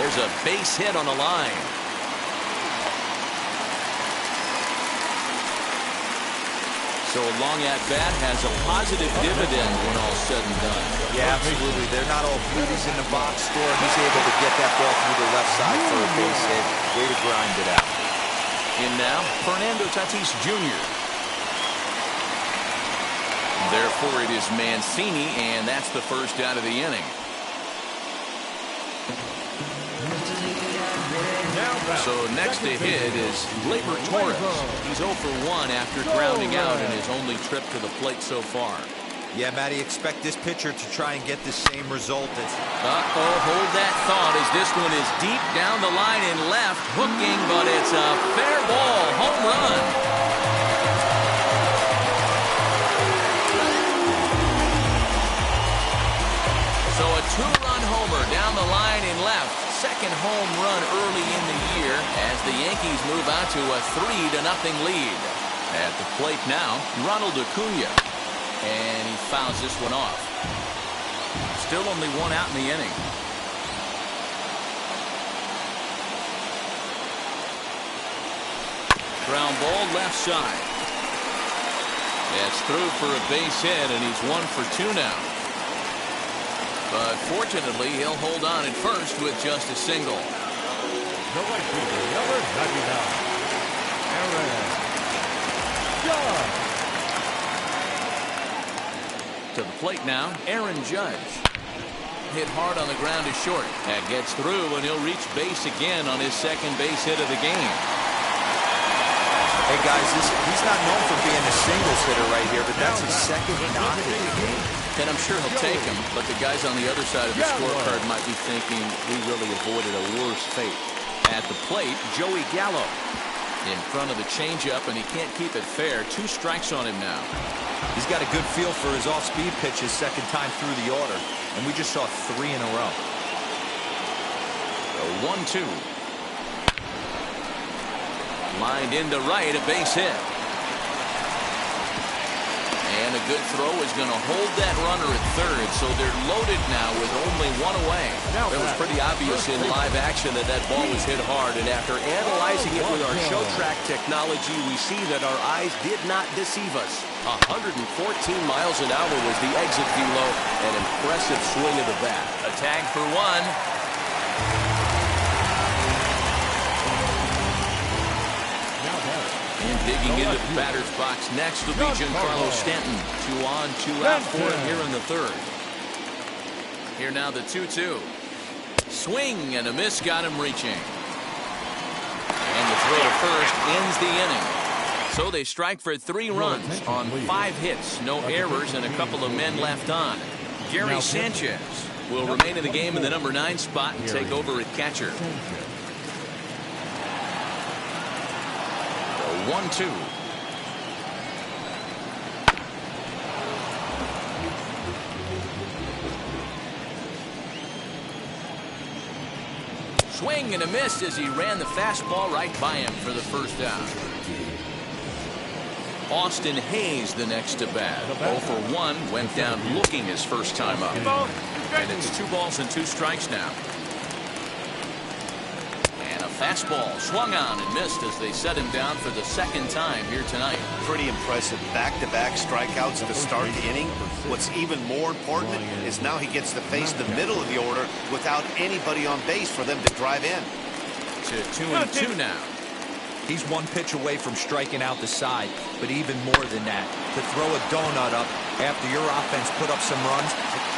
there's a base hit on the line. So a long at-bat has a positive dividend when all's said and done. Yeah, absolutely. They're not all beauties in the box score. He's able to get that ball through the left side for a base hit. Way to grind it out. In now, Fernando Tatis Jr. Therefore, it is Mancini, and that's the first out of the inning. So next to hit is Gleyber Torres. He's 0 for 1 after grounding out in his only trip to the plate so far. Yeah, Matty, expect this pitcher to try and get the same result. Hold that thought as this one is deep down the line in left, hooking, but it's a fair ball, home run. So a two-run homer down the line in left. Second home run early in the year as the Yankees move out to a 3-0 lead. At the plate now, Ronald Acuna. And he fouls this one off. Still only one out in the inning. Ground ball left side. It's through for a base hit, and he's 1 for 2 now. But fortunately, he'll hold on at first with just a single. The right fielder, number 99, Aaron Judge. To the plate now, Aaron Judge. Hit hard on the ground to short. That gets through, and he'll reach base again on his second base hit of the game. Hey, guys, he's not known for being a singles hitter right here, but that's his second knock of the game. And I'm sure he'll take him, but the guys on the other side of the scorecard might be thinking we really avoided a worse fate. At the plate, Joey Gallo. In front of the changeup, and he can't keep it fair. 2 strikes on him now. He's got a good feel for his off-speed pitches second time through the order, and we just saw 3 in a row. The 1-2. Lined into right, a base hit. And a good throw is going to hold that runner at third, so they're loaded now with only 1 away. It was pretty obvious in live action that that ball was hit hard, and after analyzing it with our show track technology, we see that our eyes did not deceive us. 114 miles an hour was the exit velo, an impressive swing of the bat. A tag for 1. And digging into the batter's box next will be Giancarlo Stanton. 2 on, 2 out for him here in the third. Here now the 2-2. Swing and a miss got him reaching. And the throw to first ends the inning. So they strike for 3 runs on 5 hits, no errors, and a couple of men left on. Gary Sanchez will remain in the game in the number 9 spot and take over at catcher. 1-2. Swing and a miss as he ran the fastball right by him for the first down. Austin Hayes the next to bat. 0 for 1, went down looking his first time up. And it's 2 balls and 2 strikes now. Fastball swung on and missed as they set him down for the second time here tonight. Pretty impressive. Back-to-back strikeouts to start the inning. What's even more important is now he gets to face the middle of the order without anybody on base for them to drive in. To 2-2 now. He's 1 pitch away from striking out the side, but even more than that, to throw a donut up after your offense put up some runs.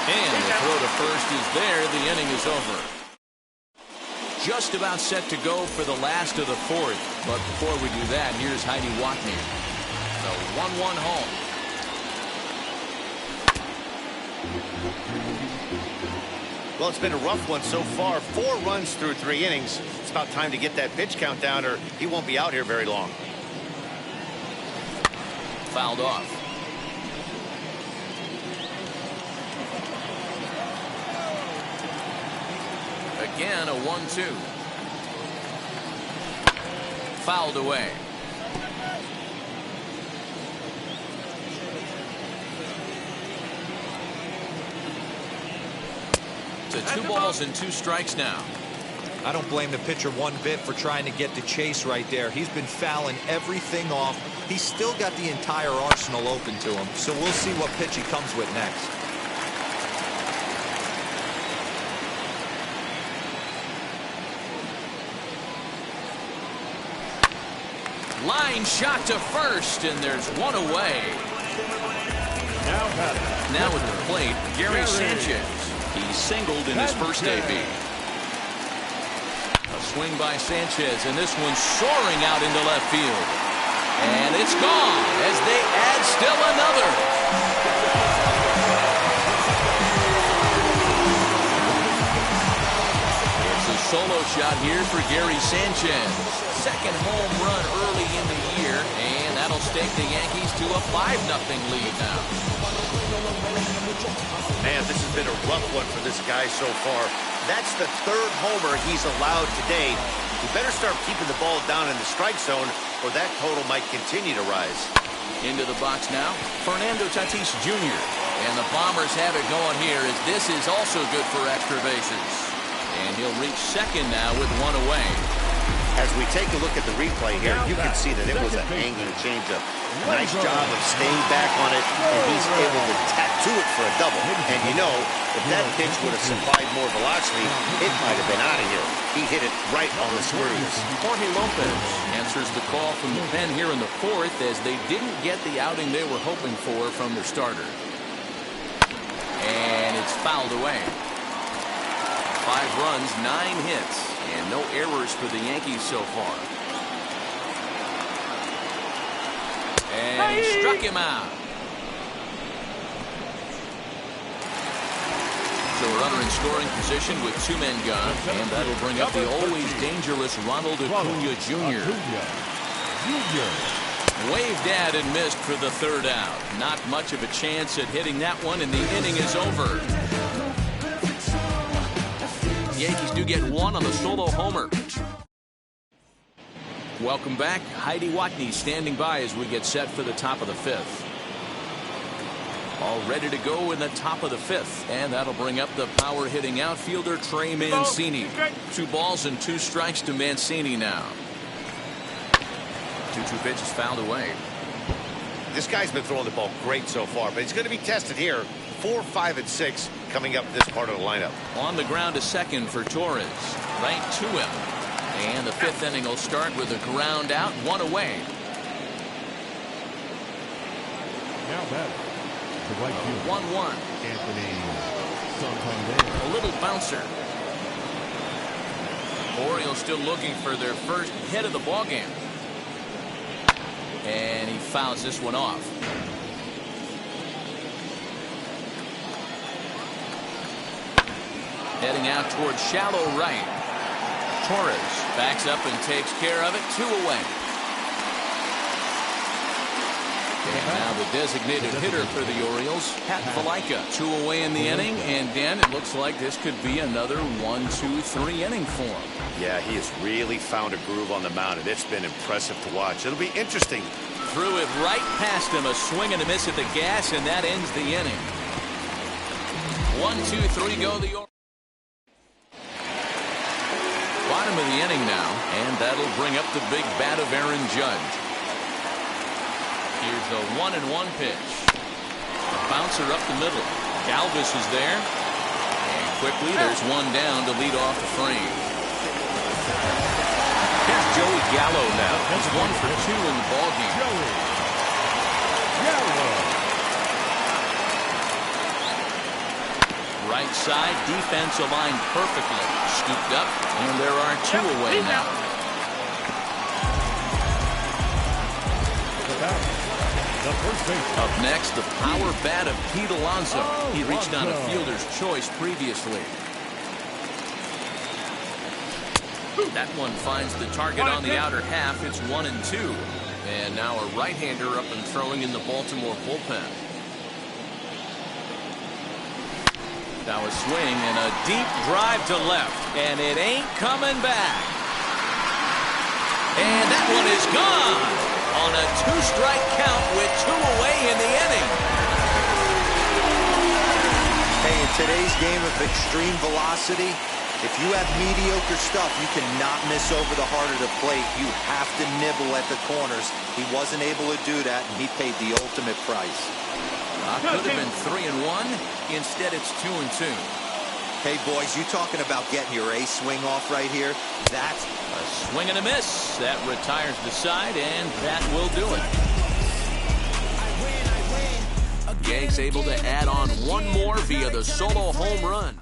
And the throw to first is there. The inning is over. Just about set to go for the last of the 4th. But before we do that, here's Heidi Watney. The 1-1 home. Well, it's been a rough one so far. 4 runs through 3 innings. It's about time to get that pitch count down, or he won't be out here very long. Fouled off. Again, a 1-2. Fouled away. To 2 balls and 2 strikes now. I don't blame the pitcher one bit for trying to get the chase right there. He's been fouling everything off. He's still got the entire arsenal open to him, so we'll see what pitch he comes with next. Line shot to first, and there's one away. Now at the plate, Gary Sanchez. He singled in his first AB. A swing by Sanchez, and this one's soaring out into left field. And it's gone as they add still another. It's a solo shot here for Gary Sanchez. Second home run early in the year, and that'll stake the Yankees to a 5-0 lead now. Man, this has been a rough one for this guy so far. That's the third homer he's allowed today. He better start keeping the ball down in the strike zone, or that total might continue to rise. Into the box now, Fernando Tatis Jr. And the Bombers have it going here, as this is also good for extra bases. And he'll reach second now with one away. As we take a look at the replay here, you can see that it was a hanging changeup. Nice job of staying back on it, and he's able to tattoo it for a double. And you know, if that pitch would have supplied more velocity, it might have been out of here. He hit it right on the screws. Jorge Lopez answers the call from the pen here in the fourth, as they didn't get the outing they were hoping for from their starter. And it's fouled away. 5 runs, 9 hits. And no errors for the Yankees so far. And he struck him out. So a runner in scoring position with 2 men gone. And that'll bring up the always dangerous Ronald Acuna Jr. Waved at and missed for the 3rd out. Not much of a chance at hitting that one, and the inning is over. The Yankees do get one on the solo homer. Welcome back. Heidi Watney standing by as we get set for the top of the 5th. All ready to go in the top of the 5th. And that'll bring up the power hitting outfielder Trey Mancini. 2 balls and 2 strikes to Mancini now. 2-2 pitch is fouled away. This guy's been throwing the ball great so far, but he's going to be tested here. 4, 5, and 6 coming up this part of the lineup. On the ground to second for Torres. Right to him. And the 5th inning will start with a ground out, 1 away. Now back to right field. 1-1. Anthony Santander. A little bouncer. Orioles still looking for their first hit of the ballgame. And he fouls this one off. Heading out towards shallow right. Torres backs up and takes care of it. 2 away. And now the designated hitter for the Orioles, Pat Valaika. 2 away in the inning, and Dan, it looks like this could be another 1-2-3 inning for him. Yeah, he has really found a groove on the mound, and it's been impressive to watch. It'll be interesting. Threw it right past him, a swing and a miss at the gas, and that ends the inning. 1-2-3 go the Orioles. Bottom of the inning now, and that'll bring up the big bat of Aaron Judge. Here's the 1-1 pitch. A bouncer up the middle. Galvis is there. And quickly there's one down to lead off the frame. Here's Joey Gallo now. He's 1 for 2 in the ballgame. Right side, defense aligned perfectly. Scooped up, and there are 2 away now. Up next, the power bat of Pete Alonso. He reached on a fielder's choice previously. That one finds the target on the outer half. It's 1-2. And now a right-hander up and throwing in the Baltimore bullpen. Now a swing and a deep drive to left. And it ain't coming back. And that one is gone on a 2-strike count with 2 away in the inning. Hey, in today's game of extreme velocity, If you have mediocre stuff, you cannot miss over the heart of the plate. You have to nibble at the corners. He wasn't able to do that, and he paid the ultimate price. Could have been 3-1. Instead, it's 2-2. Hey, boys, you talking about getting your ace swing off right here? That's a swing and a miss. That retires the side, and that will do it. Yanks able to add on one more via the solo home run.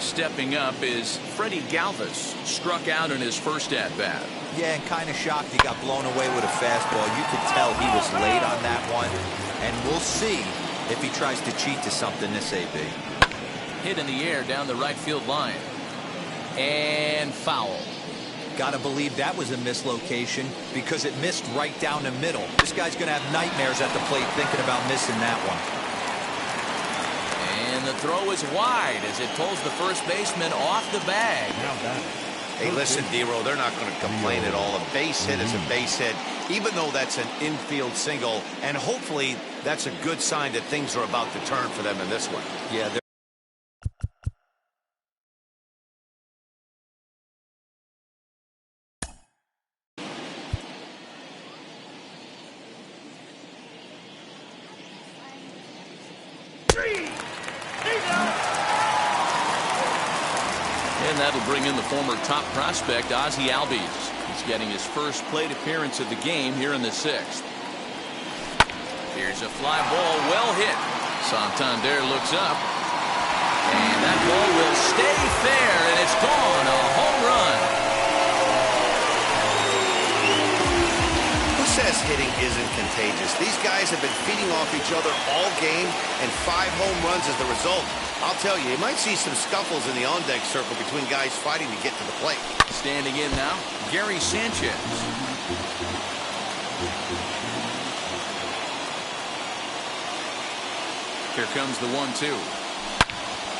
Stepping up is Freddie Galvis. Struck out in his first at-bat. Yeah, and kind of shocked he got blown away with a fastball. You could tell he was late on that one. And we'll see if he tries to cheat to something this AB. Hit in the air down the right field line. And foul. Gotta believe that was a mislocation because it missed right down the middle. This guy's gonna have nightmares at the plate thinking about missing that one. And the throw is wide as it pulls the first baseman off the bag. Hey, listen, D-Row, they're not going to complain at all. A base hit is a base hit, even though that's an infield single. And hopefully that's a good sign that things are about to turn for them in this one. Yeah, and that'll bring in the former top prospect, Ozzie Albies. He's getting his first plate appearance of the game here in the 6th. Here's a fly ball, well hit. Santander looks up. And that ball will stay fair, and it's gone. A home run. Who says hitting isn't contagious? These guys have been feeding off each other all game, and 5 home runs is the result. I'll tell you might see some scuffles in the on-deck circle between guys fighting to get to the plate. Standing in now, Gary Sanchez. Here comes the 1-2.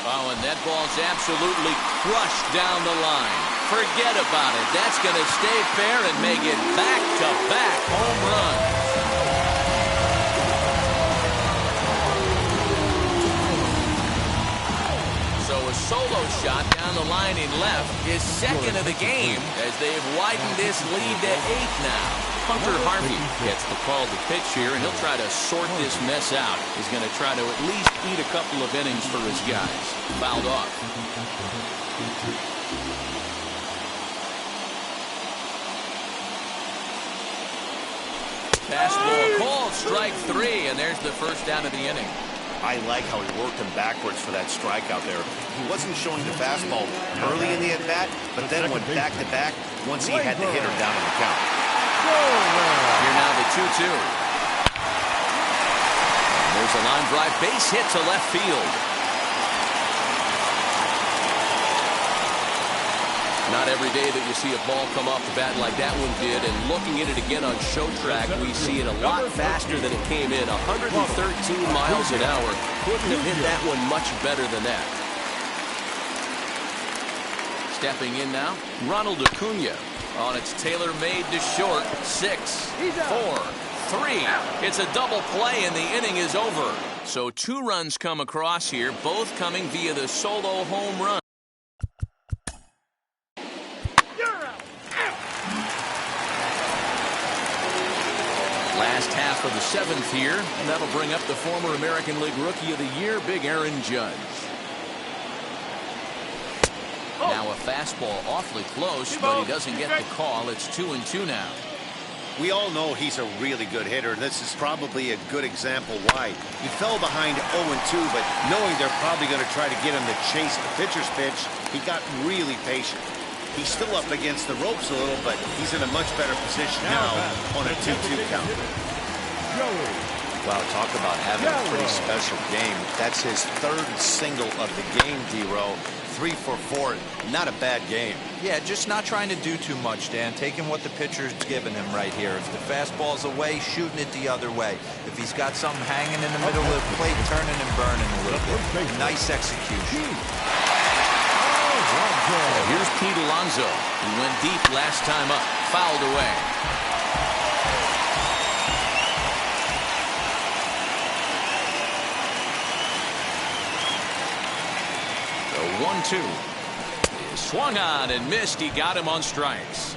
Oh, and that ball's absolutely crushed down the line. Forget about it. That's going to stay fair and make it back-to-back home runs. So a solo shot down the line in left is second of the game as they've widened this lead to 8 now. Hunter Harvey gets the call to pitch here, and he'll try to sort this mess out. He's going to try to at least eat a couple of innings for his guys. Fouled off. Fastball called, strike 3, and there's the first down of the inning. I like how he worked him backwards for that strikeout there. He wasn't showing the fastball early in the at-bat, but then went back-to-back once he had the hitter down on the count. Here now the 2-2. There's a line drive base hit to left field. Not every day that you see a ball come off the bat like that one did, and looking at it again on show track, we see it a lot faster than it came in. 113 miles an hour. Couldn't have hit that one much better than that. Stepping in now, Ronald Acuna. On its tailor-made to short. 6, 4, 3. It's a double play, and the inning is over. So 2 runs come across here, both coming via the solo home run. Last half of the 7th here, and that'll bring up the former American League Rookie of the Year, Big Aaron Judge. Now a fastball awfully close, but he doesn't get the call. It's 2-2 now. We all know he's a really good hitter, and this is probably a good example why. He fell behind 0-2, but knowing they're probably going to try to get him to chase the pitcher's pitch, he got really patient. He's still up against the ropes a little, but he's in a much better position now on a 2-2 count. Wow, talk about having a pretty special game. That's his 3rd single of the game, D-Row. 3 for 4, not a bad game. Yeah, just not trying to do too much, Dan. Taking what the pitcher's giving him right here. If the fastball's away, shooting it the other way. If he's got something hanging in the middle of the plate, turning and burning a little bit. Nice execution. Here's Pete Alonso. He went deep last time up. Fouled away. 1-2. Swung on and missed. He got him on strikes.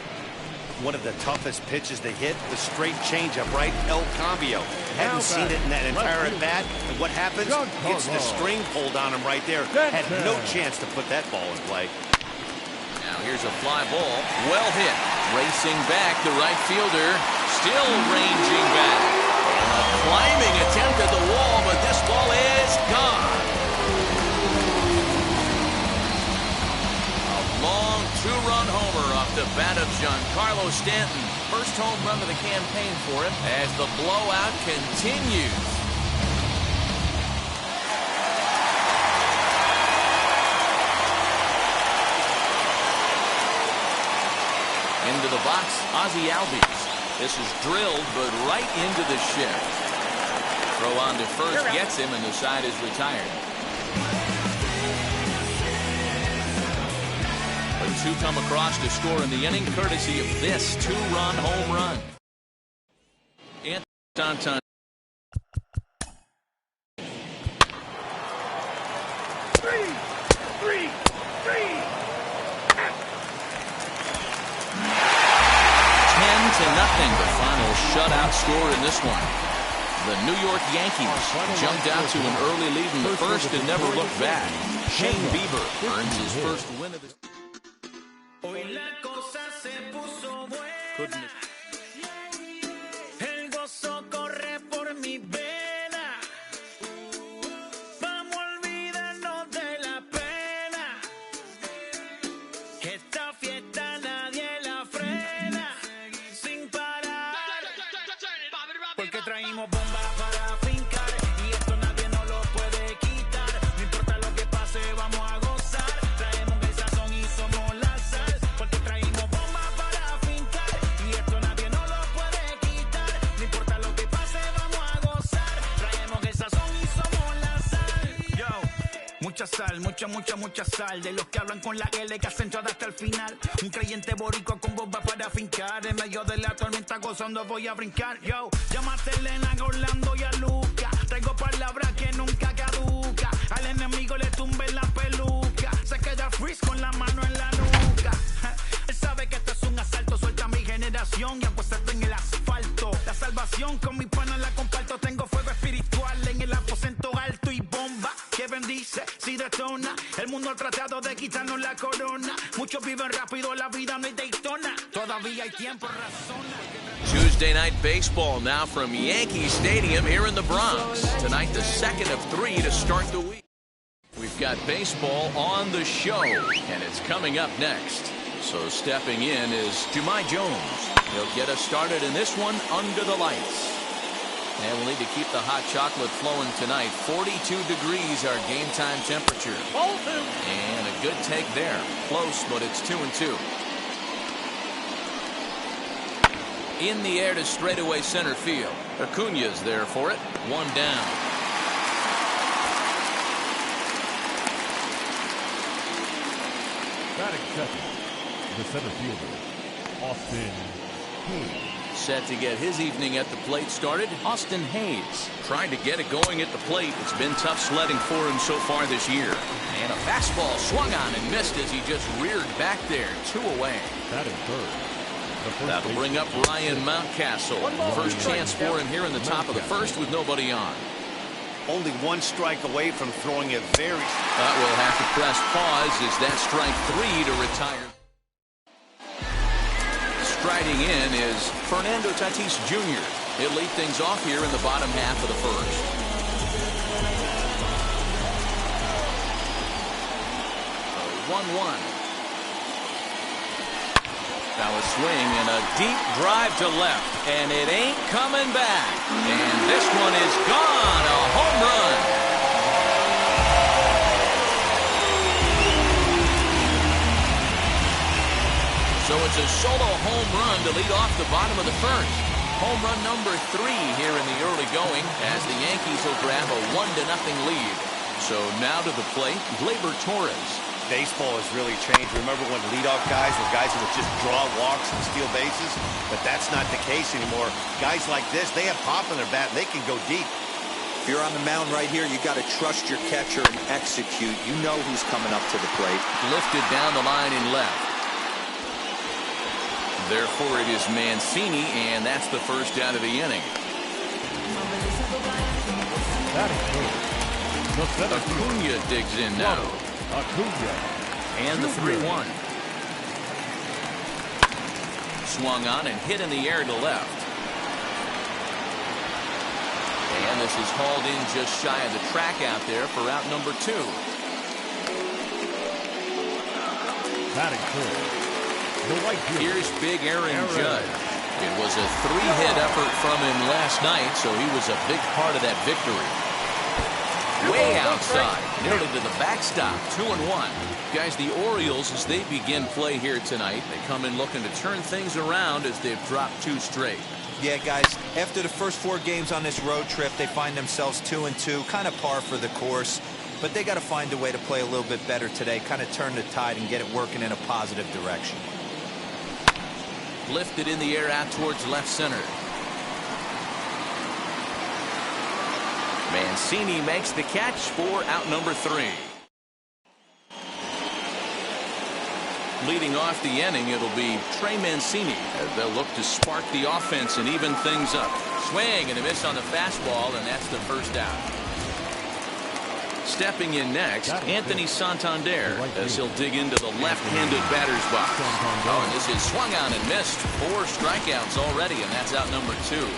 One of the toughest pitches to hit, the straight changeup, right? El Cambio. Hadn't seen it in that entire at bat. And what happens? Gets the string pulled on him right there. Had no chance to put that ball in play. Now here's a fly ball. Well hit. Racing back, the right fielder. Still ranging back. A climbing attempt at the wall, but this ball is gone. A long two-run homer off the bat of Giancarlo Stanton. First home run of the campaign for him as the blowout continues. Into the box, Ozzie Albies. This is drilled, but right into the shift. Throw on to first, gets him, and the side is retired. But two come across to score in the inning, courtesy of this two-run home run. Anton. Three. 10-0, the final shutout score in this one. The New York Yankees jumped out to an early lead in the first and never looked back. Shane Bieber earns his first win of the season. Mucha sal. De los que hablan con la L que hacen toda hasta el final. Un creyente boricua con bomba para fincar. En medio de la tormenta gozando voy a brincar. Yo, llámate a Elena, a Orlando y a Luca. Traigo palabras que nunca caduca. Al enemigo le tumbe la peluca. Se queda freeze con la mano en la nuca. Él sabe que esto es un asalto. Suelta mi generación y apuéstate en el asfalto. La salvación con mi pana la comparto. Tengo fuego espiritual en el aposento alto y bomba que bendice si detona. El mundo ha tratado de quitarnos la corona. Muchos viven rápido, la vida no es Daytona. Todavía hay tiempo, razona. Tuesday night baseball now from Yankee Stadium here in the Bronx. Tonight the second of 3 to start the week. We've got baseball on the show, and it's coming up next. So stepping in is Jumai Jones. He'll get us started in this one under the lights. And we'll need to keep the hot chocolate flowing tonight. 42 degrees our game time temperature. And a good take there. Close, but it's 2-2. In the air to straightaway center field. Acuña's there for it. One down. Batting second, the center fielder, Austin Hayes. Set to get his evening at the plate started, Austin Hayes. Tried to get it going at the plate. It's been tough sledding for him so far this year. And a fastball swung on and missed as he just reared back there. 2 away. Batting third. That'll bring up Ryan Mountcastle. First chance for him here in the top of the first with nobody on. Only one strike away from throwing it very... We'll have to press pause as that strike 3 to retire. Striding in is Fernando Tatis Jr. He'll lead things off here in the bottom half of the first. 1-1. Now a swing and a deep drive to left, and it ain't coming back. And this one is gone, a home run. So it's a solo home run to lead off the bottom of the first. Home run number 3 here in the early going as the Yankees will grab a 1-0 lead. So now to the plate, Gleyber Torres. Baseball has really changed. Remember when leadoff guys were guys who would just draw walks and steal bases? But that's not the case anymore. Guys like this, they have pop in their bat and they can go deep. If you're on the mound right here, you got to trust your catcher and execute. You know who's coming up to the plate. Lifted down the line in left. Therefore, it is Mancini, and that's the first out of the inning. Acuna digs in now. And the 3-1. Swung on and hit in the air to left. And this is hauled in just shy of the track out there for out number 2. Here's big Aaron Judge. It was a 3-hit effort from him last night, so he was a big part of that victory. Way outside, nearly to the backstop, 2-1. Guys, the Orioles, as they begin play here tonight, they come in looking to turn things around as they've dropped 2 straight. Yeah, guys, after the first 4 games on this road trip, they find themselves 2-2, kind of par for the course. But they got to find a way to play a little bit better today, kind of turn the tide and get it working in a positive direction. Lifted in the air out towards left center. Mancini makes the catch for out number 3. Leading off the inning, it'll be Trey Mancini as they'll look to spark the offense and even things up. Swing and a miss on the fastball, and that's the first out. Stepping in next, Anthony Santander as he'll dig into the left-handed batter's box. Oh, and this is swung on and missed. 4 strikeouts already, and that's out number 2.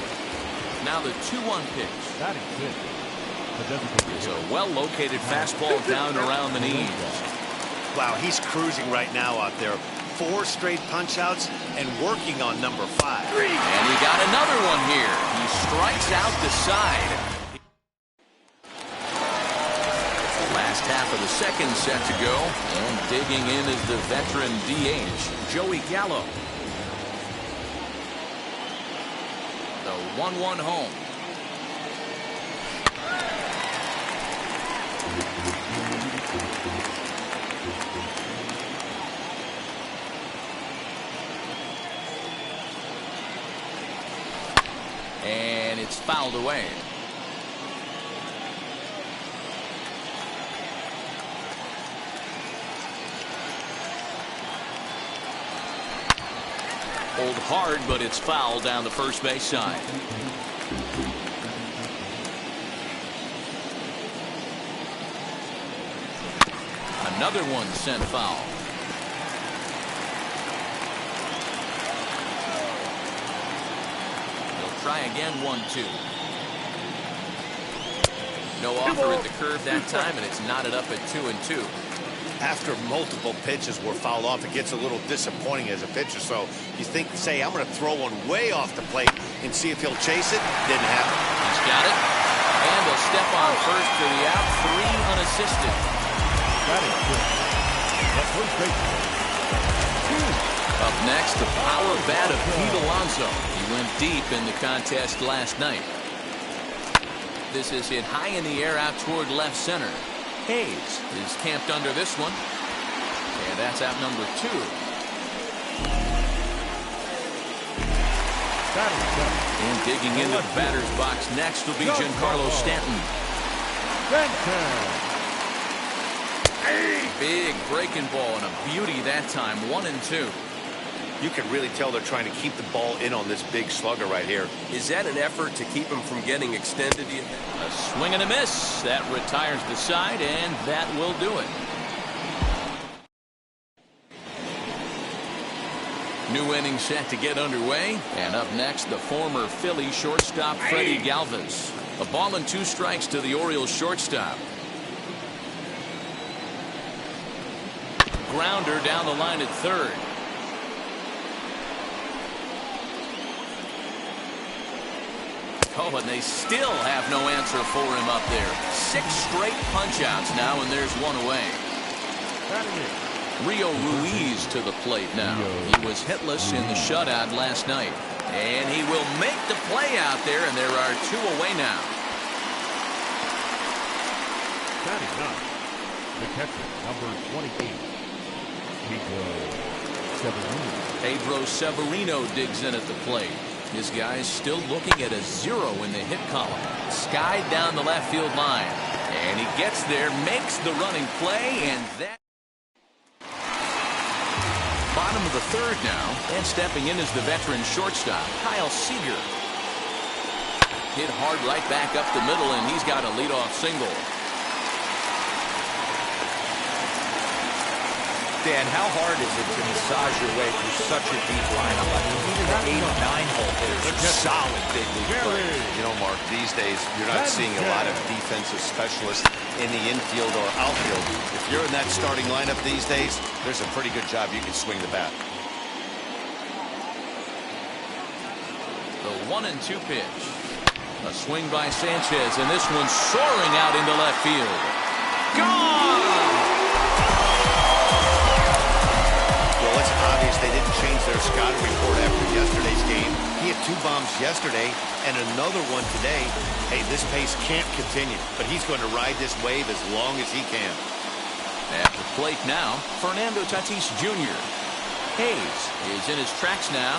Now the 2-1 pitch. It's a well-located fastball down around the knees. Wow, he's cruising right now out there. 4 straight punch-outs and working on number 5. And he got another one here. He strikes out the side. Last half of the second set to go, and digging in is the veteran DH, Joey Gallo. The 1-1 home. And it's fouled away. Hold hard, but it's foul down the first base side. Another one sent foul. They'll try again, 1-2. No offer at the curve that time, and it's knotted up at 2-2. After multiple pitches were fouled off, it gets a little disappointing as a pitcher. So you think, say, I'm going to throw one way off the plate and see if he'll chase it. Didn't happen. He's got it. And they'll step on first for the out. 3 unassisted. Up next, the power bat of Pete Alonso. He went deep in the contest last night. This is hit high in the air out toward left center. Hayes is camped under this one. And that's out number 2. And digging into the batter's box next will be Giancarlo Stanton. Big breaking ball and a beauty that time. 1-2. You can really tell they're trying to keep the ball in on this big slugger right here. Is that an effort to keep him from getting extended? A swing and a miss. That retires the side, and that will do it. New inning set to get underway. And up next, the former Philly shortstop Freddie Galvis. A ball and 2 strikes to the Orioles shortstop. Grounder down the line at third. Oh, and they still have no answer for him up there. 6 straight punch-outs now, and there's 1 away. Rio Ruiz to the plate now. He was hitless in the shutout last night. And he will make the play out there, and there are 2 away now. Batting up, the catcher, number 28, Pedro Severino. Pedro Severino digs in at the plate. His guy's still looking at a 0 in the hit column. Skied down the left field line. And he gets there, makes the running play, and that... Bottom of the third now, and stepping in is the veteran shortstop, Kyle Seager. Hit hard right back up the middle, and he's got a leadoff single. Dan, how hard is it to massage your way through such a deep lineup? I mean, even the 8 and 9 hole hitters are solid big league players. You know, Mark, these days you're not seeing a lot of defensive specialists in the infield or outfield. If you're in that starting lineup these days, there's a pretty good job you can swing the bat. The 1-2 pitch. A swing by Sanchez, and this one's soaring out into left field. Gone! Well, it's obvious they didn't change their scouting report after yesterday's game. He had 2 bombs yesterday and another one today. Hey, this pace can't continue, but he's going to ride this wave as long as he can. At the plate now, Fernando Tatis Jr. Hayes is in his tracks now,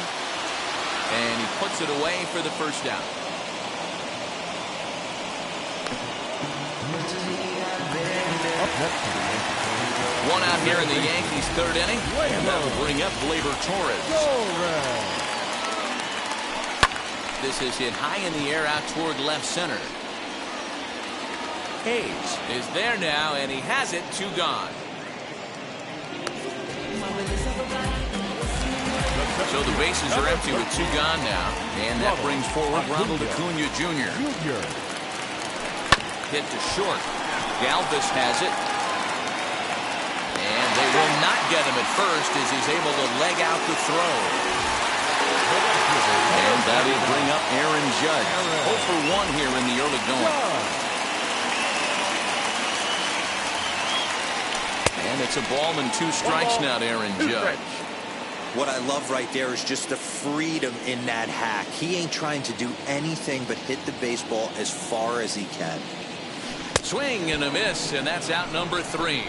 and he puts it away for the first down. One out here in the Yankees' third inning, and that will bring up Gleyber Torres. This is hit high in the air out toward left center. Hayes is there now, and he has it. 2 gone. So the bases are empty with 2 gone now, and that brings forward Ronald Acuna Jr. Hit to short. Galvis has it. And they will not get him at first as he's able to leg out the throw. And that will bring up Aaron Judge. 0 for 1 here in the early going. And it's a ball and 2 strikes now to Aaron Judge. What I love right there is just the freedom in that hack. He ain't trying to do anything but hit the baseball as far as he can. Swing and a miss, and that's out number 3.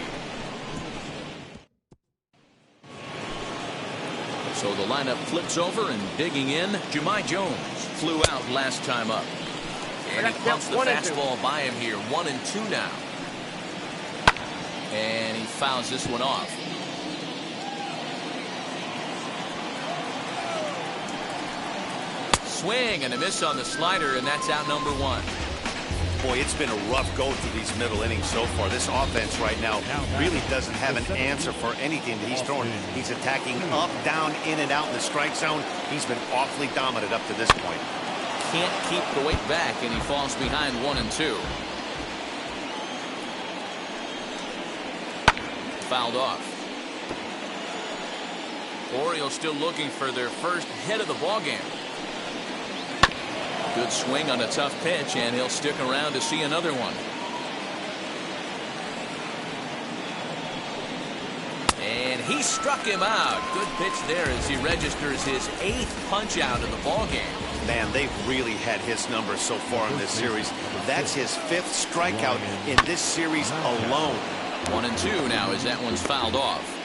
So the lineup flips over, and digging in, Jahmai Jones flew out last time up. And he pumps the fastball by him here. 1-2 now. And he fouls this one off. Swing and a miss on the slider, and that's out number 1. Boy, it's been a rough go through these middle innings so far. This offense right now really doesn't have an answer for anything that he's throwing. He's attacking up, down, in, and out in the strike zone. He's been awfully dominant up to this point. Can't keep the weight back, and he falls behind 1-2. Fouled off. Orioles still looking for their first hit of the ballgame. Good swing on a tough pitch, and he'll stick around to see another one. And he struck him out. Good pitch there as he registers his 8th punch out of the ballgame. Man, they've really had his number so far in this series. That's his 5th strikeout in this series alone. 1-2 now as that one's fouled off.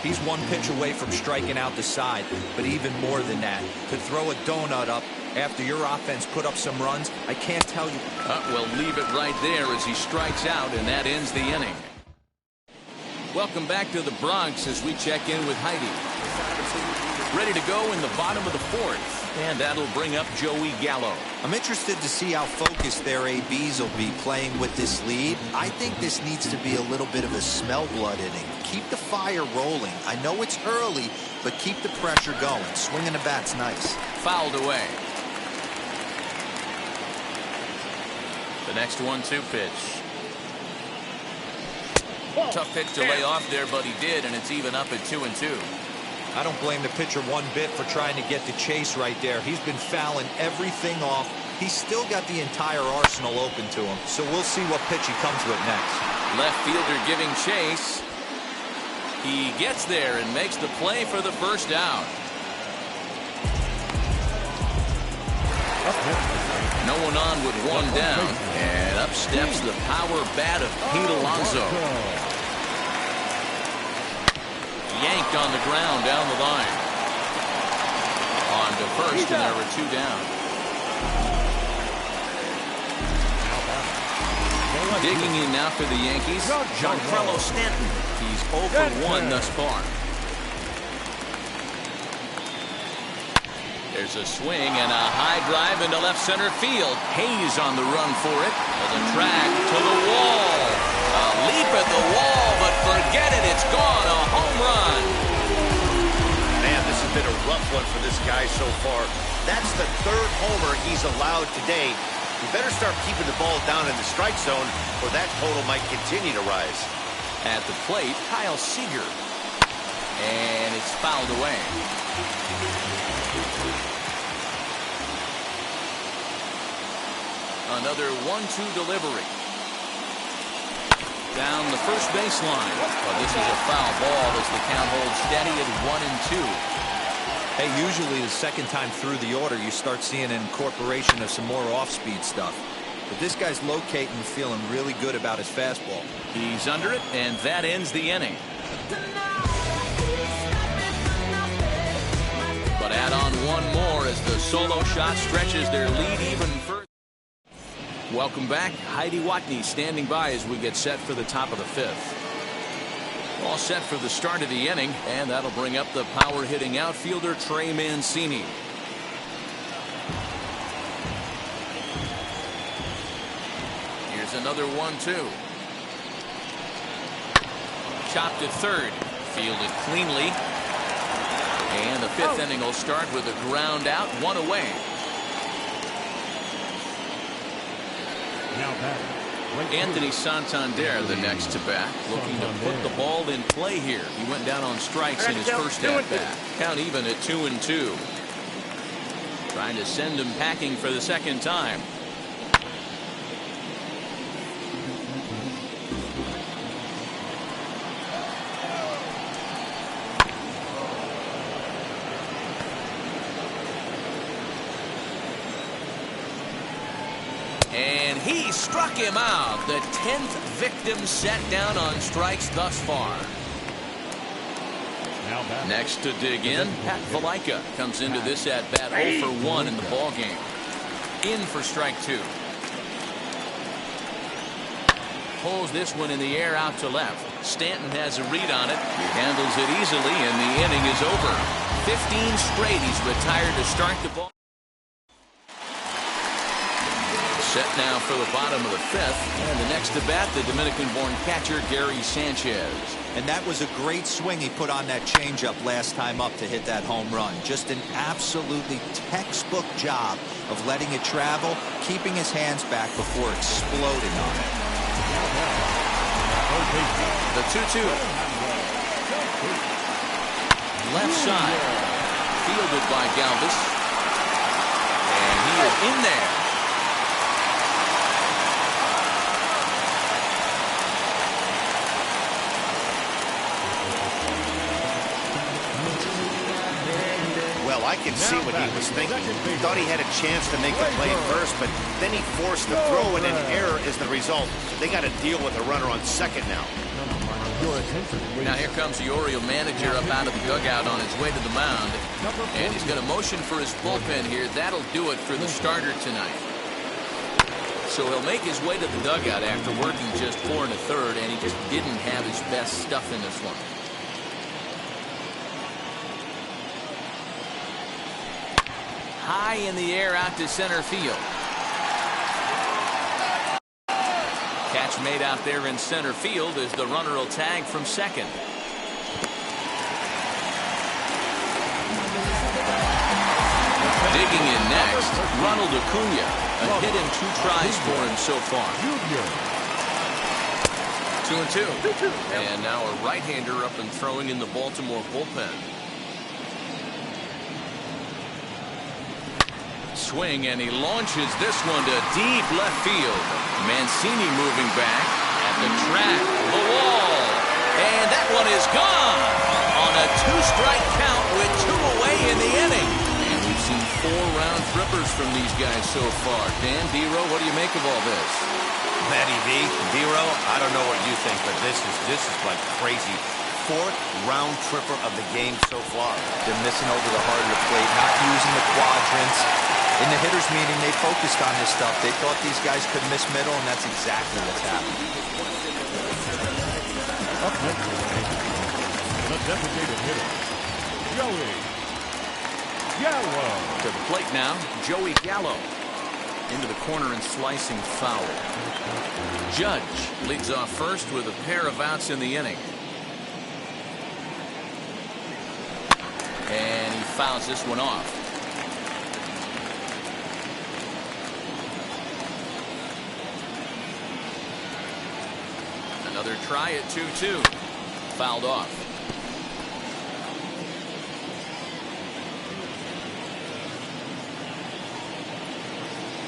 He's 1 pitch away from striking out the side, but even more than that, to throw a donut up after your offense put up some runs, I can't tell you. We'll leave it right there as he strikes out, and that ends the inning. Welcome back to the Bronx as we check in with Heidi. Ready to go in the bottom of the 4th, and that'll bring up Joey Gallo. I'm interested to see how focused their ABs will be playing with this lead. I think this needs to be a little bit of a smell blood inning. Keep the fire rolling. I know it's early, but keep the pressure going. Swinging the bat's nice. Fouled away. The next 1-2 pitch. Tough pitch to lay off there, but he did, and it's even up at 2-2. I don't blame the pitcher one bit for trying to get the chase right there. He's been fouling everything off. He's still got the entire arsenal open to him, so we'll see what pitch he comes with next. Left fielder giving chase. He gets there and makes the play for the first down. No one on with 1 down, and up steps the power bat of Pete Alonso. Yanked on the ground down the line. On on to first, and there were 2 down. Digging in now for the Yankees, Giancarlo Stanton. He's 0 for 1 thus far. There's a swing and a high drive into left center field. Hayes on the run for it. There's a track to the wall. A leap at the wall, but forget it. It's gone. A home run. Man, this has been a rough one for this guy so far. That's the 3rd homer he's allowed today. You better start keeping the ball down in the strike zone, or that total might continue to rise. At the plate, Kyle Seager. And it's fouled away. Another 1-2 delivery. Down the first baseline. But this is a foul ball as the count holds steady at 1-2. Hey, usually the second time through the order, you start seeing an incorporation of some more off-speed stuff. But this guy's locating and feeling really good about his fastball. He's under it, and that ends the inning. But add on one more as the solo shot stretches their lead even further. Welcome back. Heidi Watney standing by as we get set for the top of the 5th. All set for the start of the inning, and that'll bring up the power-hitting outfielder Trey Mancini. Here's another 1-2. Chopped at third. Fielded cleanly. And the 5th inning will start with a ground out, 1 away. Now back. Anthony Santander, the next to bat, looking to put the ball in play here. He went down on strikes in his first at-bat. Count even at 2-2. Trying to send him packing for the second time. And he struck him out. The 10th victim set down on strikes thus far. Next to dig in, Pat Valaika comes into this at-bat 0 for 1 in the ballgame. In for strike 2. Pulls this one in the air out to left. Stanton has a read on it. He handles it easily, and the inning is over. 15 straight he's retired to start the ball. Set now for the bottom of the 5th, and the next to bat, the Dominican-born catcher Gary Sanchez. And that was a great swing he put on that changeup last time up to hit that home run. Just an absolutely textbook job of letting it travel, keeping his hands back before exploding on it. The 2-2. Left side. Fielded by Galvis. And he is in there. Well, I can see what he was thinking. He thought he had a chance to make the play first, but then he forced the throw, and an error is the result. They got to deal with a runner on second now. Now here comes the Oriole manager up out of the dugout on his way to the mound. And he's going to motion for his bullpen here. That'll do it for the starter tonight. So he'll make his way to the dugout after working just 4 1/3, and he just didn't have his best stuff in this one. High in the air out to center field. Catch made out there in center field as the runner will tag from second. Digging in next, Ronald Acuna. A hit in 2 tries for him so far. 2-2. And now a right-hander up and throwing in the Baltimore bullpen. Swing, and he launches this one to deep left field. Mancini moving back at the track, the wall, and that one is gone on a 2-strike count with 2 away in the inning. And we've seen 4 round trippers from these guys so far. Dan, D-Row, what do you make of all this? Matty V, D-Row, I don't know what you think, but this is like crazy. 4th round tripper of the game so far. They're missing over the heart of the plate, not using the quadrants. In the hitters meeting, they focused on this stuff. They thought these guys could miss middle, and that's exactly what's happening. Up next, the designated hitter, Joey Gallo. To the plate now, Joey Gallo. Into the corner and slicing foul. Judge leads off first with a pair of outs in the inning. And he fouls this one off. Another try at 2-2. Fouled off.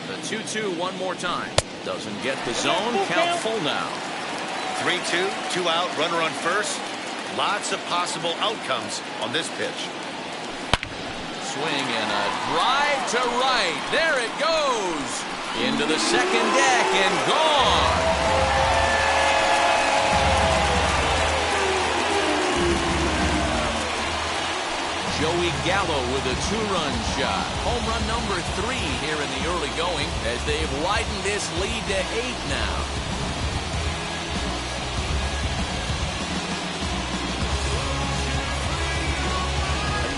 The 2-2 one more time. Doesn't get the zone. Count full now. 3-2, 2 out, runner on first. Lots of possible outcomes on this pitch. Swing and a drive to right. There it goes. Into the second deck and gone. Joey Gallo with a 2-run shot. Home run number 3 here in the early going as they've widened this lead to 8 now.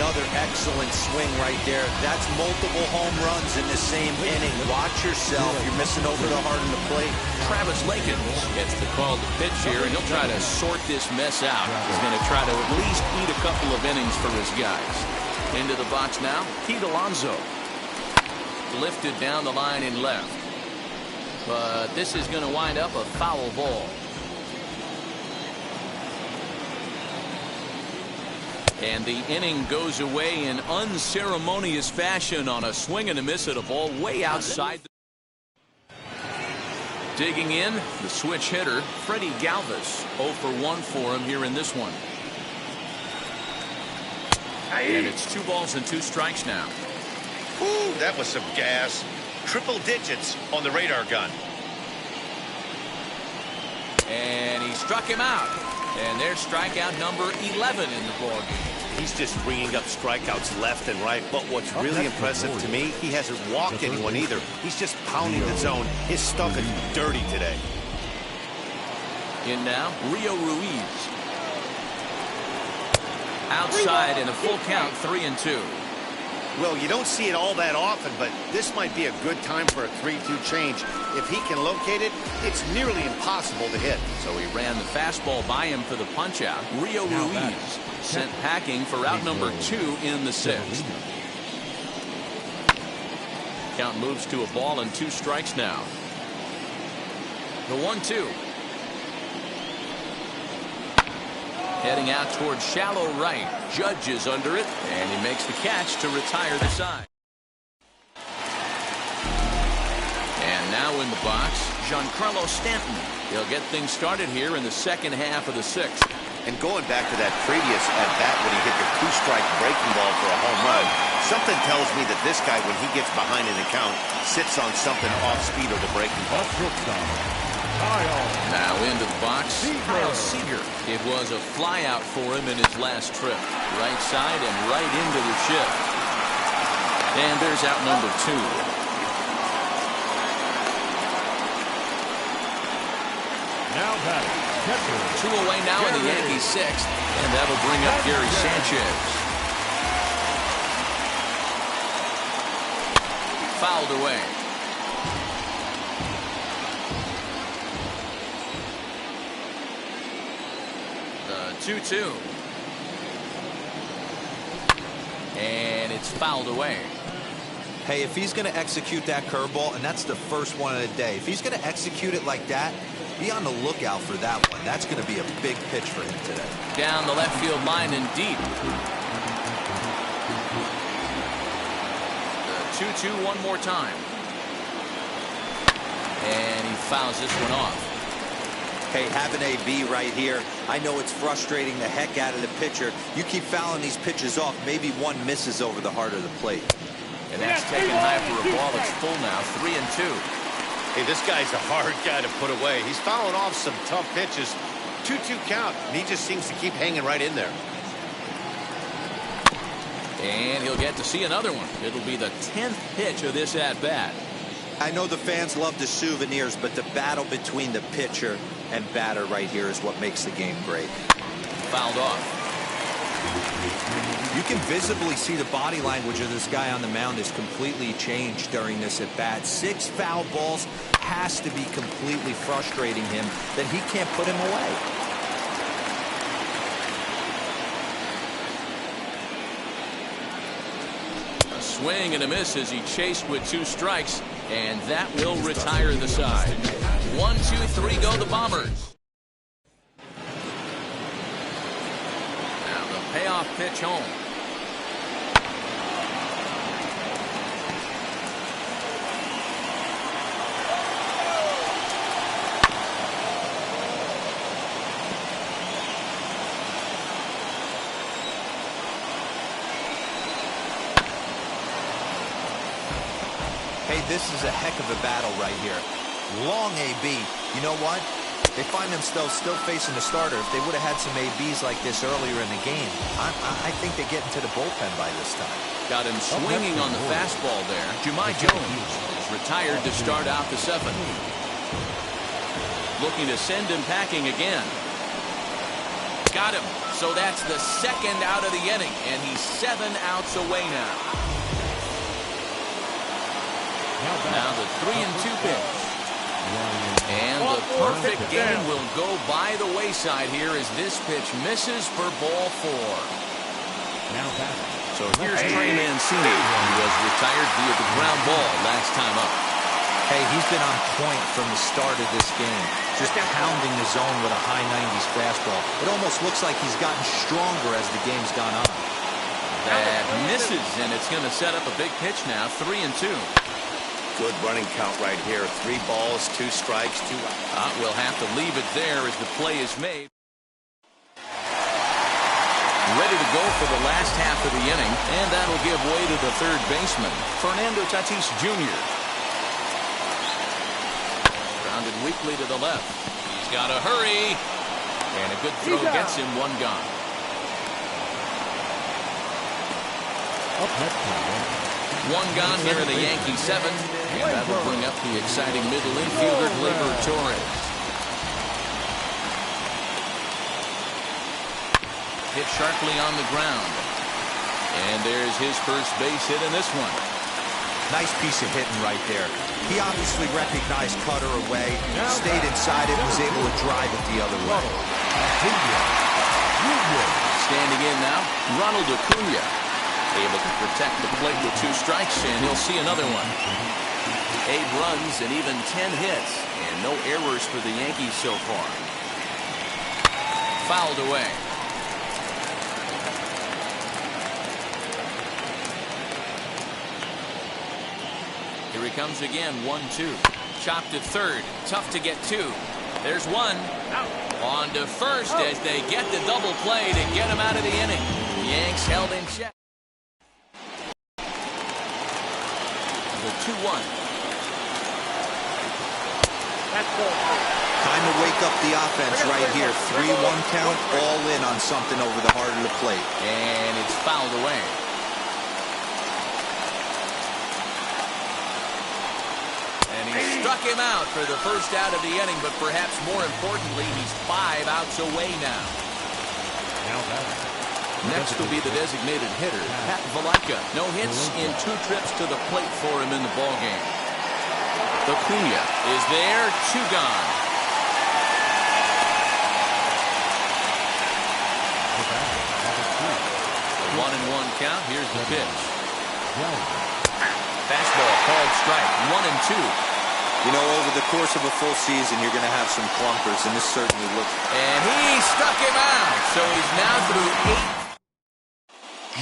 Another excellent swing right there. That's multiple home runs in the same inning. Watch yourself. You're missing over the heart of the plate. Travis Lakins gets the call to pitch here, and he'll try to sort this mess out. He's going to try to at least eat a couple of innings for his guys. Into the box now, Pete Alonso. Lifted down the line in left. But this is going to wind up a foul ball. And the inning goes away in unceremonious fashion on a swing and a miss at a ball way outside. Digging in, the switch hitter, Freddie Galvis. 0 for 1 for him here in this one. And it's 2 balls and 2 strikes now. Ooh, that was some gas. Triple digits on the radar gun. And he struck him out. And there's strikeout number 11 in the ballgame. He's just ringing up strikeouts left and right. But what's really impressive to me, he hasn't walked anyone either. He's just pounding the zone. His stuff is dirty today. In now, Rio Ruiz. Outside in a full count, 3-2. Well, you don't see it all that often, but this might be a good time for a 3-2 change. If he can locate it, it's nearly impossible to hit. So he ran the fastball by him for the punch-out. Rio Ruiz sent packing for out number 2 in the 6th. Count moves to a ball and 2 strikes now. The 1-2. Heading out towards shallow right. Judge is under it, and he makes the catch to retire the side. And now in the box, Giancarlo Stanton. He'll get things started here in the second half of the 6th. And going back to that previous at-bat when he hit the 2-strike breaking ball for a home run, something tells me that this guy, when he gets behind in the count, sits on something off-speed or the breaking ball. Now into the box, Kyle Seager. It was a flyout for him in his last trip. Right side and right into the shift. And there's out number 2. Now batting, catcher. 2 away now in the Yankees 6th. And that'll bring up Gary Sanchez. Fouled away. The 2-2. And it's fouled away. Hey, if he's going to execute that curveball, and that's the first one of the day, if he's going to execute it like that, be on the lookout for that one. That's going to be a big pitch for him today. Down the left field line and deep. The 2-2 one more time. And he fouls this one off. Hey, have an AB right here. I know it's frustrating the heck out of the pitcher. You keep fouling these pitches off, maybe one misses over the heart of the plate. And that's taken high for a ball. It's full now, 3-2. Hey, this guy's a hard guy to put away. He's fouling off some tough pitches, 2-2 count, and he just seems to keep hanging right in there. And he'll get to see another one. It'll be the 10th pitch of this at-bat. I know the fans love the souvenirs, but the battle between the pitcher and batter right here is what makes the game great. Fouled off. You can visibly see the body language of this guy on the mound is completely changed during this at-bat. 6 foul balls has to be completely frustrating him that he can't put him away. A swing and a miss as he chased with 2 strikes, and that will retire the side. 1, 2, 3 go the Bombers. Now the payoff pitch home. Hey, this is a heck of a battle right here. Long AB. You know what? They find themselves still facing the starter. If they would have had some ABs like this earlier in the game, I think they get into the bullpen by this time. Got him swinging on the fastball there. Jahmai Jones is retired to start out the 7th. Looking to send him packing again. Got him. So that's the 2nd out of the inning, and he's 7 outs away now. Now the 3-2 pitch. And the perfect game will go by the wayside here as this pitch misses for ball 4. So here's Trey Mancini, who was retired via the ground ball last time up. Hey, he's been on point from the start of this game. Just pounding the zone with a high 90s fastball. It almost looks like he's gotten stronger as the game's gone on. That misses, and it's going to set up a big pitch now, 3-2. Good running count right here. 3 balls, 2 strikes, 2 outs. We'll have to leave it there as the play is made. Ready to go for the last half of the inning, and that'll give way to the 3rd baseman, Fernando Tatis Jr. Grounded weakly to the left. He's got to hurry, and a good throw gets him 1 gone. One gone here in the Yankee 7th, and that will bring up the exciting middle infielder, Gleyber Torres. Hit sharply on the ground. And there's his first base hit in this one. Nice piece of hitting right there. He obviously recognized Cutter away, stayed inside it, was able to drive it the other way. Standing in now, Ronald Acuna. Able to protect the plate with 2 strikes, and he'll see another one. 8 runs and even 10 hits, and no errors for the Yankees so far. Fouled away. Here he comes again, 1-2. Chopped at 3rd. Tough to get 2. There's 1. On to 1st as they get the double play to get him out of the inning. The Yanks held in check. The 2-1. Time to wake up the offense right here. 3-1 count, all in on something over the heart of the plate. And it's fouled away. And he struck him out for the first out of the inning, but perhaps more importantly, he's 5 outs away now. Next will be the designated hitter, Pat Valaika. No hits in 2 trips to the plate for him in the ballgame. Acuna is there, 2 gone. A 1-1 count. Here's the pitch. Fastball called strike. 1-2. You know, over the course of a full season, you're going to have some clunkers, and this certainly looks. And he struck him out. So he's now through 8.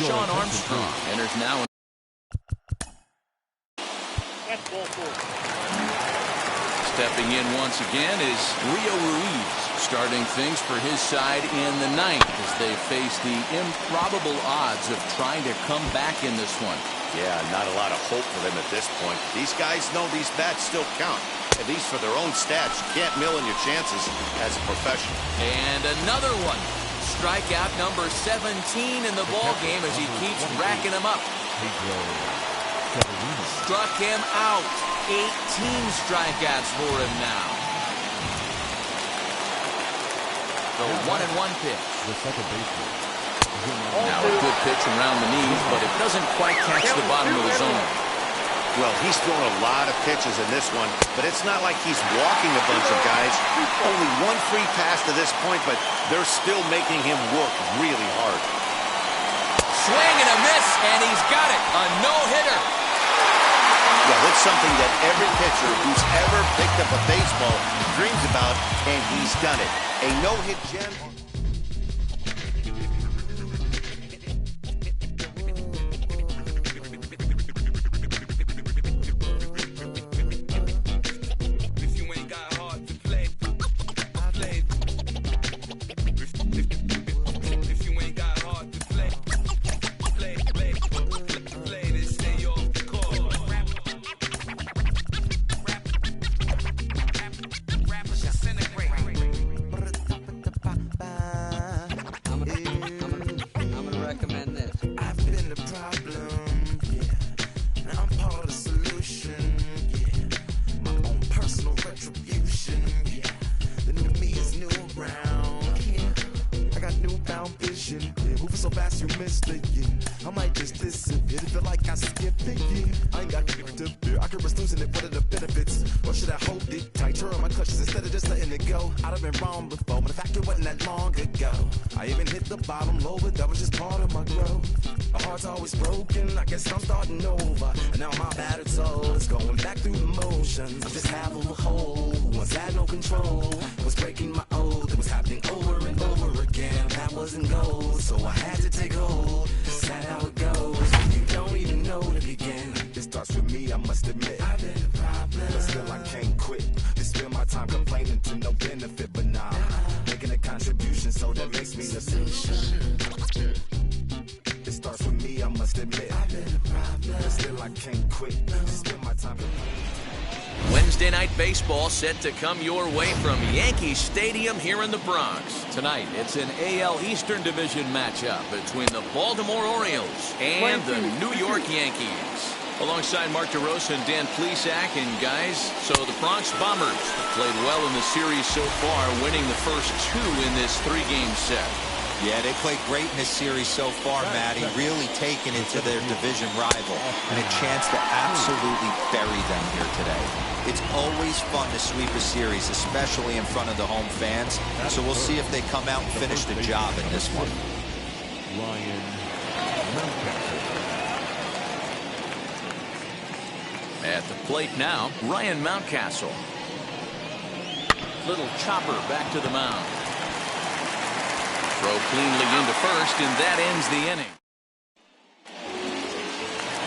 Sean Armstrong enters now. Stepping in once again is Rio Ruiz, starting things for his side in the 9th as they face the improbable odds of trying to come back in this one. Yeah, not a lot of hope for them at this point. These guys know these bats still count. At least for their own stats, you can't mill in your chances as a professional. And another one. Strikeout number 17 in the ball game as he keeps racking them up. Struck him out. 18 strikeouts for him now. The 1-1 pitch. The second baseman. Now a good pitch around the knees, but it doesn't quite catch the bottom of the zone. Well, he's thrown a lot of pitches in this one, but it's not like he's walking a bunch of guys. Only one free pass to this point, but they're still making him work really hard. Swing and a miss, and he's got it. A no-hitter. Well, it's something that every pitcher who's ever picked up a baseball dreams about, and he's done it. A no-hit gem. Wednesday night baseball set to come your way from Yankee Stadium here in the Bronx. Tonight, it's an AL Eastern Division matchup between the Baltimore Orioles and the New York Yankees. Alongside Mark DeRosa and Dan Plesac, and guys, so the Bronx Bombers have played well in the series so far, winning the first two in this three-game set. Yeah, they played great in this series so far, Matty, really taking it to their division rival, and a chance to absolutely bury them here today. It's always fun to sweep a series, especially in front of the home fans, so we'll see if they come out and finish the job in this one. Ryan Mountcastle. At the plate now, Ryan Mountcastle. Little chopper back to the mound. Throw cleanly into first, and that ends the inning.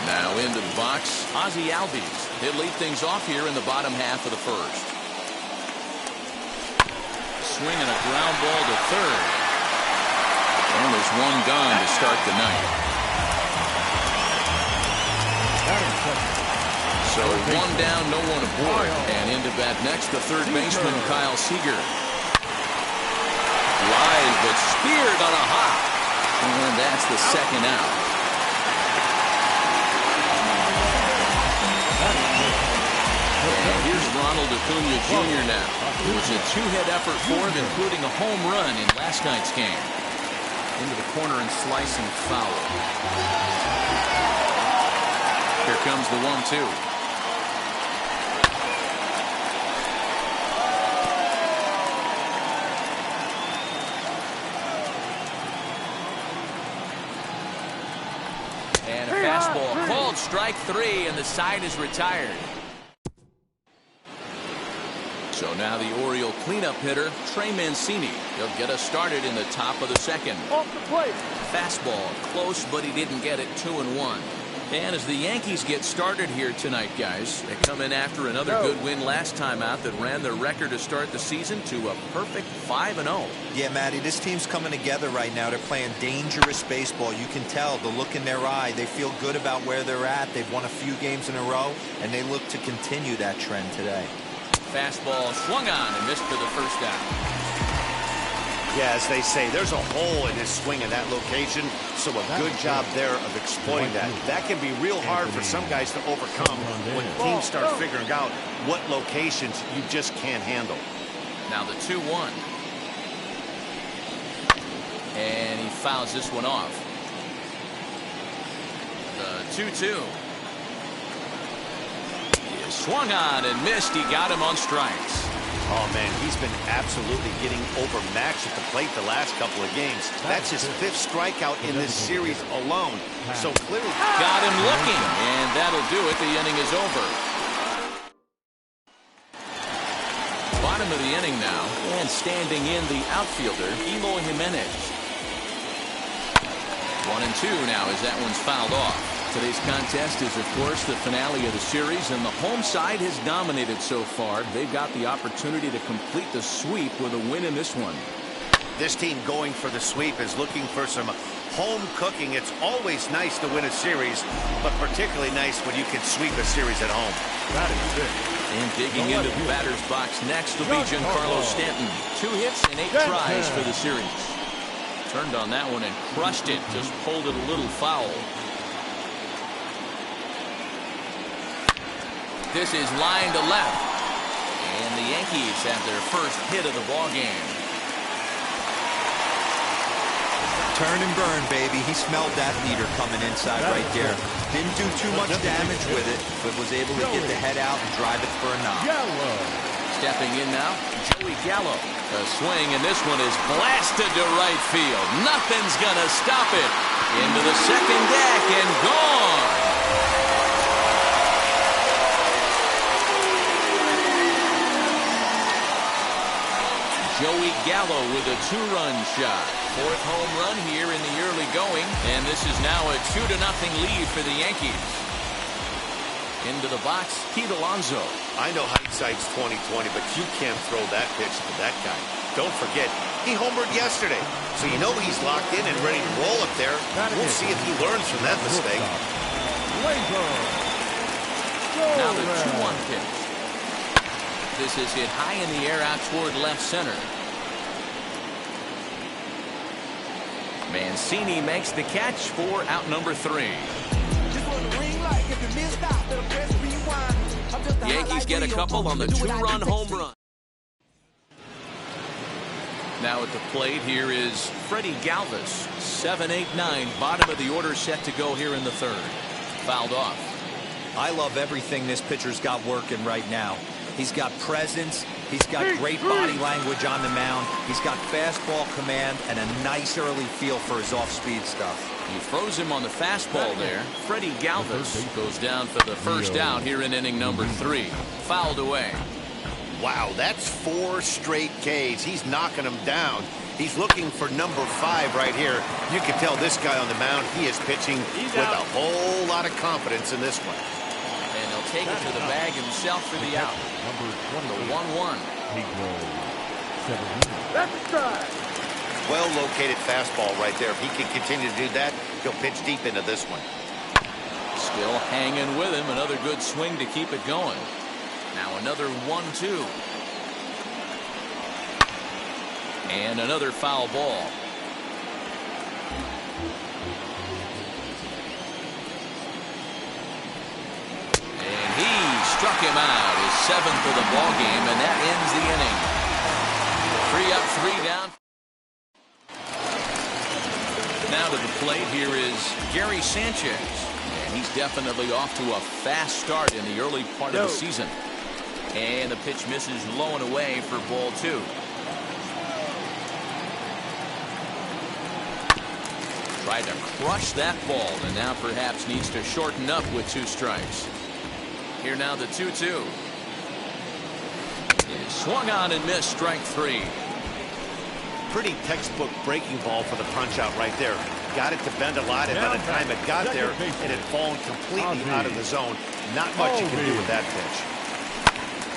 Now into the box, Ozzie Albies. He'll lead things off here in the bottom half of the first. Swinging a ground ball to third. And there's one gone to start the ninth. So one down, no one aboard. And into bat next, the third baseman, Kyle Seager. Live, but speared on a hop. And that's the second out. And here's Ronald Acuna Jr. now. It was a two-hit effort for him, including a home run in last night's game. Into the corner and slicing foul. Here comes the 1-2. And a fastball called strike three, and the side is retired. So now the Oriole cleanup hitter, Trey Mancini. He'll get us started in the top of the second. Off the plate. Fastball close, but he didn't get it. 2-1. And as the Yankees get started here tonight, guys, they come in after another good win last time out that ran their record to start the season to a perfect 5-0. Yeah, Matty, this team's coming together right now. They're playing dangerous baseball. You can tell the look in their eye. They feel good about where they're at. They've won a few games in a row, and they look to continue that trend today. Fastball swung on and missed for the first down. Yeah, as they say, there's a hole in his swing in that location, so a good job there of exploiting that. That can be real hard for some guys to overcome when teams start figuring out what locations you just can't handle. Now the 2-1. And he fouls this one off. The 2-2. He swung on and missed. He got him on strikes. Oh, man, he's been absolutely getting overmatched at the plate the last couple of games. That's his 5th strikeout in this series alone. So clearly... Got him looking, and that'll do it. The inning is over. Bottom of the inning now, and standing in the outfielder, Eloy Jimenez. 1-2 now as that one's fouled off. Today's contest is, of course, the finale of the series, and the home side has dominated so far. They've got the opportunity to complete the sweep with a win in this one. This team going for the sweep is looking for some home cooking. It's always nice to win a series, but particularly nice when you can sweep a series at home. That is it. And digging into the batter's box next will be Giancarlo Stanton. 2 hits and 8 tries for the series. Turned on that one and crushed it. Just pulled it a little foul. This is line to left. And the Yankees have their first hit of the ball game. Turn and burn, baby. He smelled that leader coming inside right there. Didn't do too much damage with it, but was able to get the head out and drive it for a knock. Stepping in now, Joey Gallo. A swing, and this one is blasted to right field. Nothing's gonna stop it. Into the second deck and gone. Joey Gallo with a 2-run shot. 4th home run here in the early going, and this is now a 2-0 lead for the Yankees. Into the box, Pete Alonso. I know hindsight's 20/20, but you can't throw that pitch to that guy. Don't forget, he homered yesterday, so you know he's locked in and ready to roll up there. We'll see if he learns from that mistake. Now the 2-1 pitch. This is hit high in the air out toward left center. Mancini makes the catch for out number 3. The Yankees get a couple on the 2-run home run. Now at the plate here is Freddie Galvis. 7-8-9, bottom of the order set to go here in the 3rd. Fouled off. I love everything this pitcher's got working right now. He's got presence. He's got great body language on the mound. He's got fastball command and a nice early feel for his off-speed stuff. He throws him on the fastball there. Freddie Galvis goes down for the first out here in inning number 3. Fouled away. Wow, that's 4 straight Ks. He's knocking them down. He's looking for number 5 right here. You can tell this guy on the mound, he is pitching with a whole lot of confidence in this one. And he'll take it to the bag himself for the out. The 1-1. That's a strike. Well-located fastball right there. If he can continue to do that, he'll pitch deep into this one. Still hanging with him. Another good swing to keep it going. Now another 1-2. And another foul ball. And he struck him out. His 7th of the ball game, and that ends the inning. 3 up, 3 down. Now to the plate here is Gary Sanchez. And he's definitely off to a fast start in the early part of the season. And the pitch misses low and away for ball 2. Tried to crush that ball, and now perhaps needs to shorten up with 2 strikes. Here now the 2-2. It swung on and missed, strike 3. Pretty textbook breaking ball for the punch out right there. Got it to bend a lot, and by the time it got there, it had fallen completely out of the zone. Not much you can do with that pitch.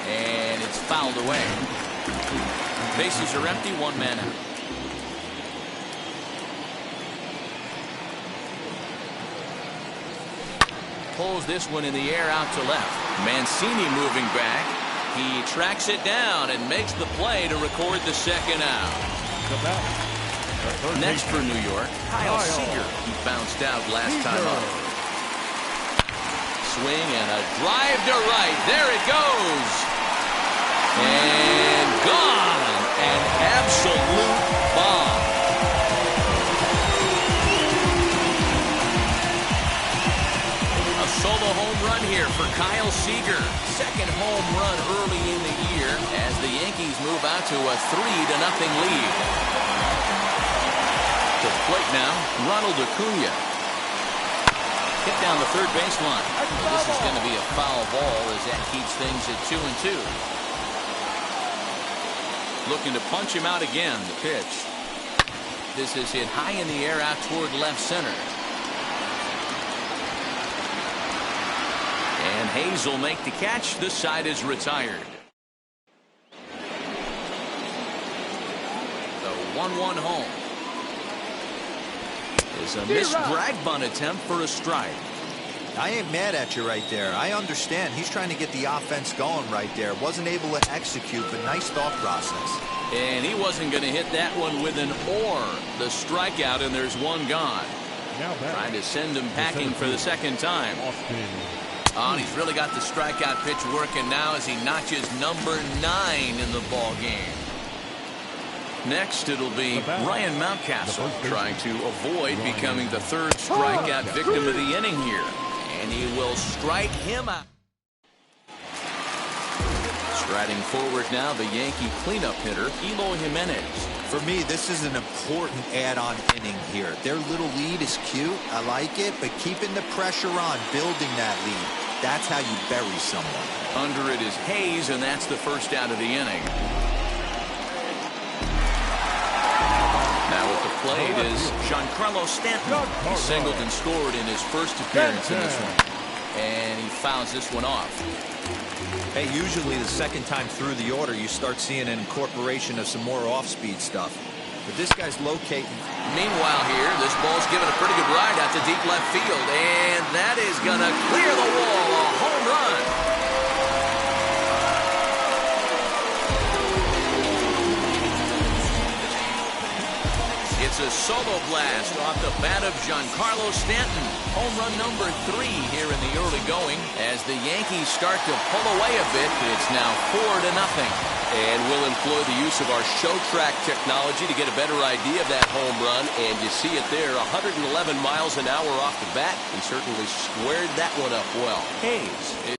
And it's fouled away. Bases are empty, 1 man out. Pulls this one in the air out to left. Mancini moving back. He tracks it down and makes the play to record the second out. Next for New York, Kyle Seager. He bounced out last time up. Swing and a drive to right. There it goes. And gone. An absolute bomb. A solo home run here for Kyle Seager. Second home run early in the year as the Yankees move out to a 3-0 lead. To the plate now, Ronald Acuna. Hit down the third baseline. This is going to be a foul ball as that keeps things at 2-2. Looking to punch him out again. The pitch. This is hit high in the air out toward left center. And Hayes will make the catch. This side is retired. The 1-1 home. Is a missed drag bunt attempt for a strike. I ain't mad at you right there. I understand. He's trying to get the offense going right there. Wasn't able to execute, but nice thought process. And he wasn't going to hit that one with an or. The strikeout, and there's one gone. Trying to send him packing for the second time. Oh, and he's really got the strikeout pitch working now as he notches number 9 in the ball game. Next, it'll be Ryan Mountcastle trying to avoid becoming the third strikeout victim of the inning here. And he will strike him out. Striding forward now, the Yankee cleanup hitter, Eloy Jimenez. For me, this is an important add-on inning here. Their little lead is cute. I like it, but keeping the pressure on, building that lead, that's how you bury someone. Under it is Hayes, and that's the first out of the inning. Now at the plate is Giancarlo Stanton. He singled and scored in his first appearance in this one. And he fouls this one off. Hey, usually the second time through the order, you start seeing an incorporation of some more off-speed stuff. But this guy's locating. Meanwhile here, this ball's given a pretty good ride out to deep left field. And that is going to clear the wall. A home run. It's a solo blast off the bat of Giancarlo Stanton. Home run number 3 here in the early going. As the Yankees start to pull away a bit, it's now 4-0. And we'll employ the use of our show track technology to get a better idea of that home run. And you see it there, 111 miles an hour off the bat. He certainly squared that one up well. Hayes.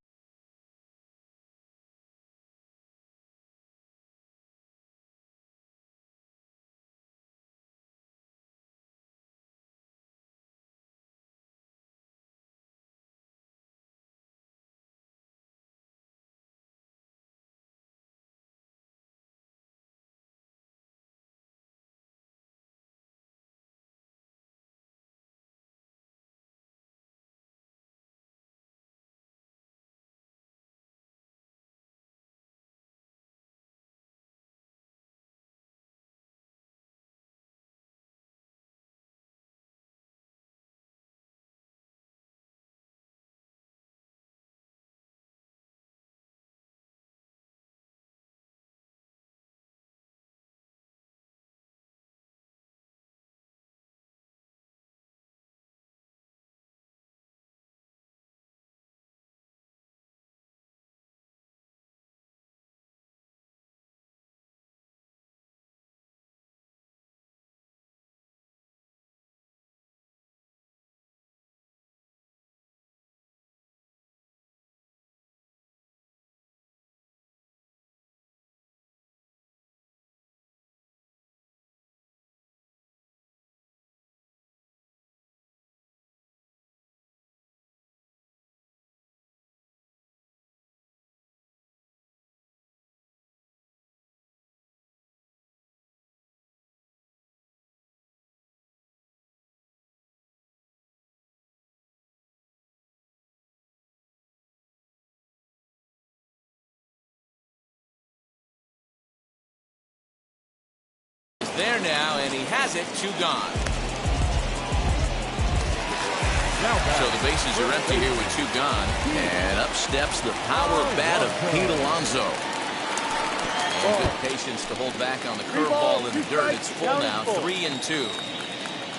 There now, and he has it, 2 gone. So the bases are empty here with 2 gone. And up steps the power bat of Pete Alonso. And good patience to hold back on the curveball in the dirt. It's full now, 3-2.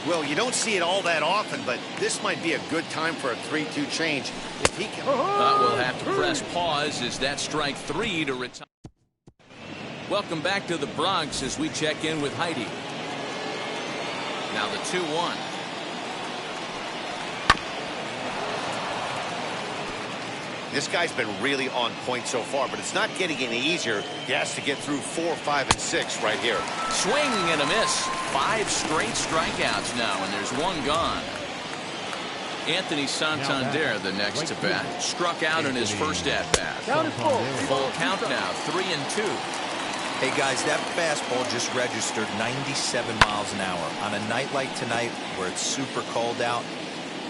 Well, you don't see it all that often, but this might be a good time for a 3-2 change if he can. We'll have to press pause as that strike 3 to retire. Welcome back to the Bronx as we check in with Heidi. Now the 2-1. This guy's been really on point so far, but it's not getting any easier. He has to get through 4, 5, and 6 right here. Swing and a miss. 5 straight strikeouts now, and there's 1 gone. Anthony Santander, the next to bat, struck out in his first at-bat. Full count now, 3-2. Hey, guys, that fastball just registered 97 miles an hour. On a night like tonight where it's super cold out,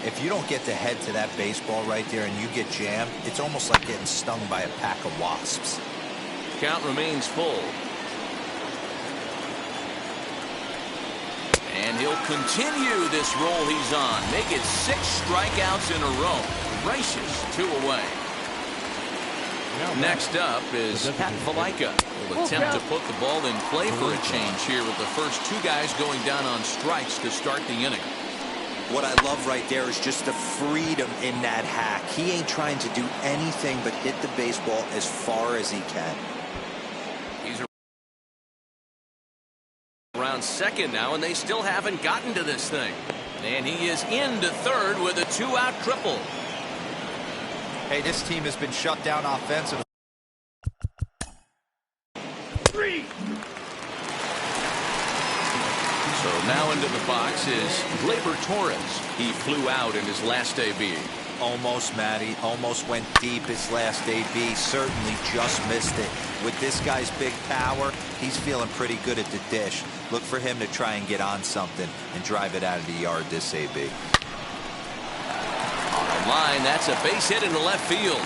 if you don't get to head to that baseball right there and you get jammed, it's almost like getting stung by a pack of wasps. Count remains full. And he'll continue this roll he's on. Make it 6 strikeouts in a row. Gracious, 2 away. Next up is Pat Valaika. Will attempt to put the ball in play for a change here with the first 2 guys going down on strikes to start the inning. What I love right there is just the freedom in that hack. He ain't trying to do anything but hit the baseball as far as he can. He's around second now, and they still haven't gotten to this thing. And he is into third with a 2-out triple. Hey, this team has been shut down offensively. 3. So now into the box is Gleyber Torres. He flew out in his last AB. Almost, Matty. Almost went deep his last AB. Certainly just missed it. With this guy's big power, he's feeling pretty good at the dish. Look for him to try and get on something and drive it out of the yard this AB. On the line, that's a base hit into left field.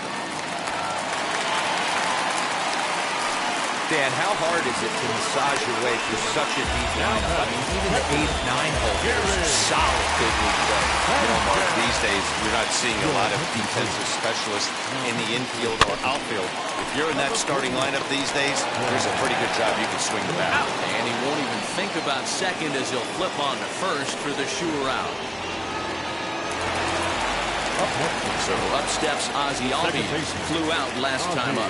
Dan, how hard is it to massage your way through such a deep lineup? I mean, even the 8th, 9th hole here is solid big league play. You know, Mark, these days you're not seeing a lot of defensive specialists in the infield or outfield. If you're in that starting lineup these days, there's a pretty good job you can swing the bat. And he won't even think about second as he'll flip on to first for the sure out. So up steps Ozzie Albies. Flew out last time up.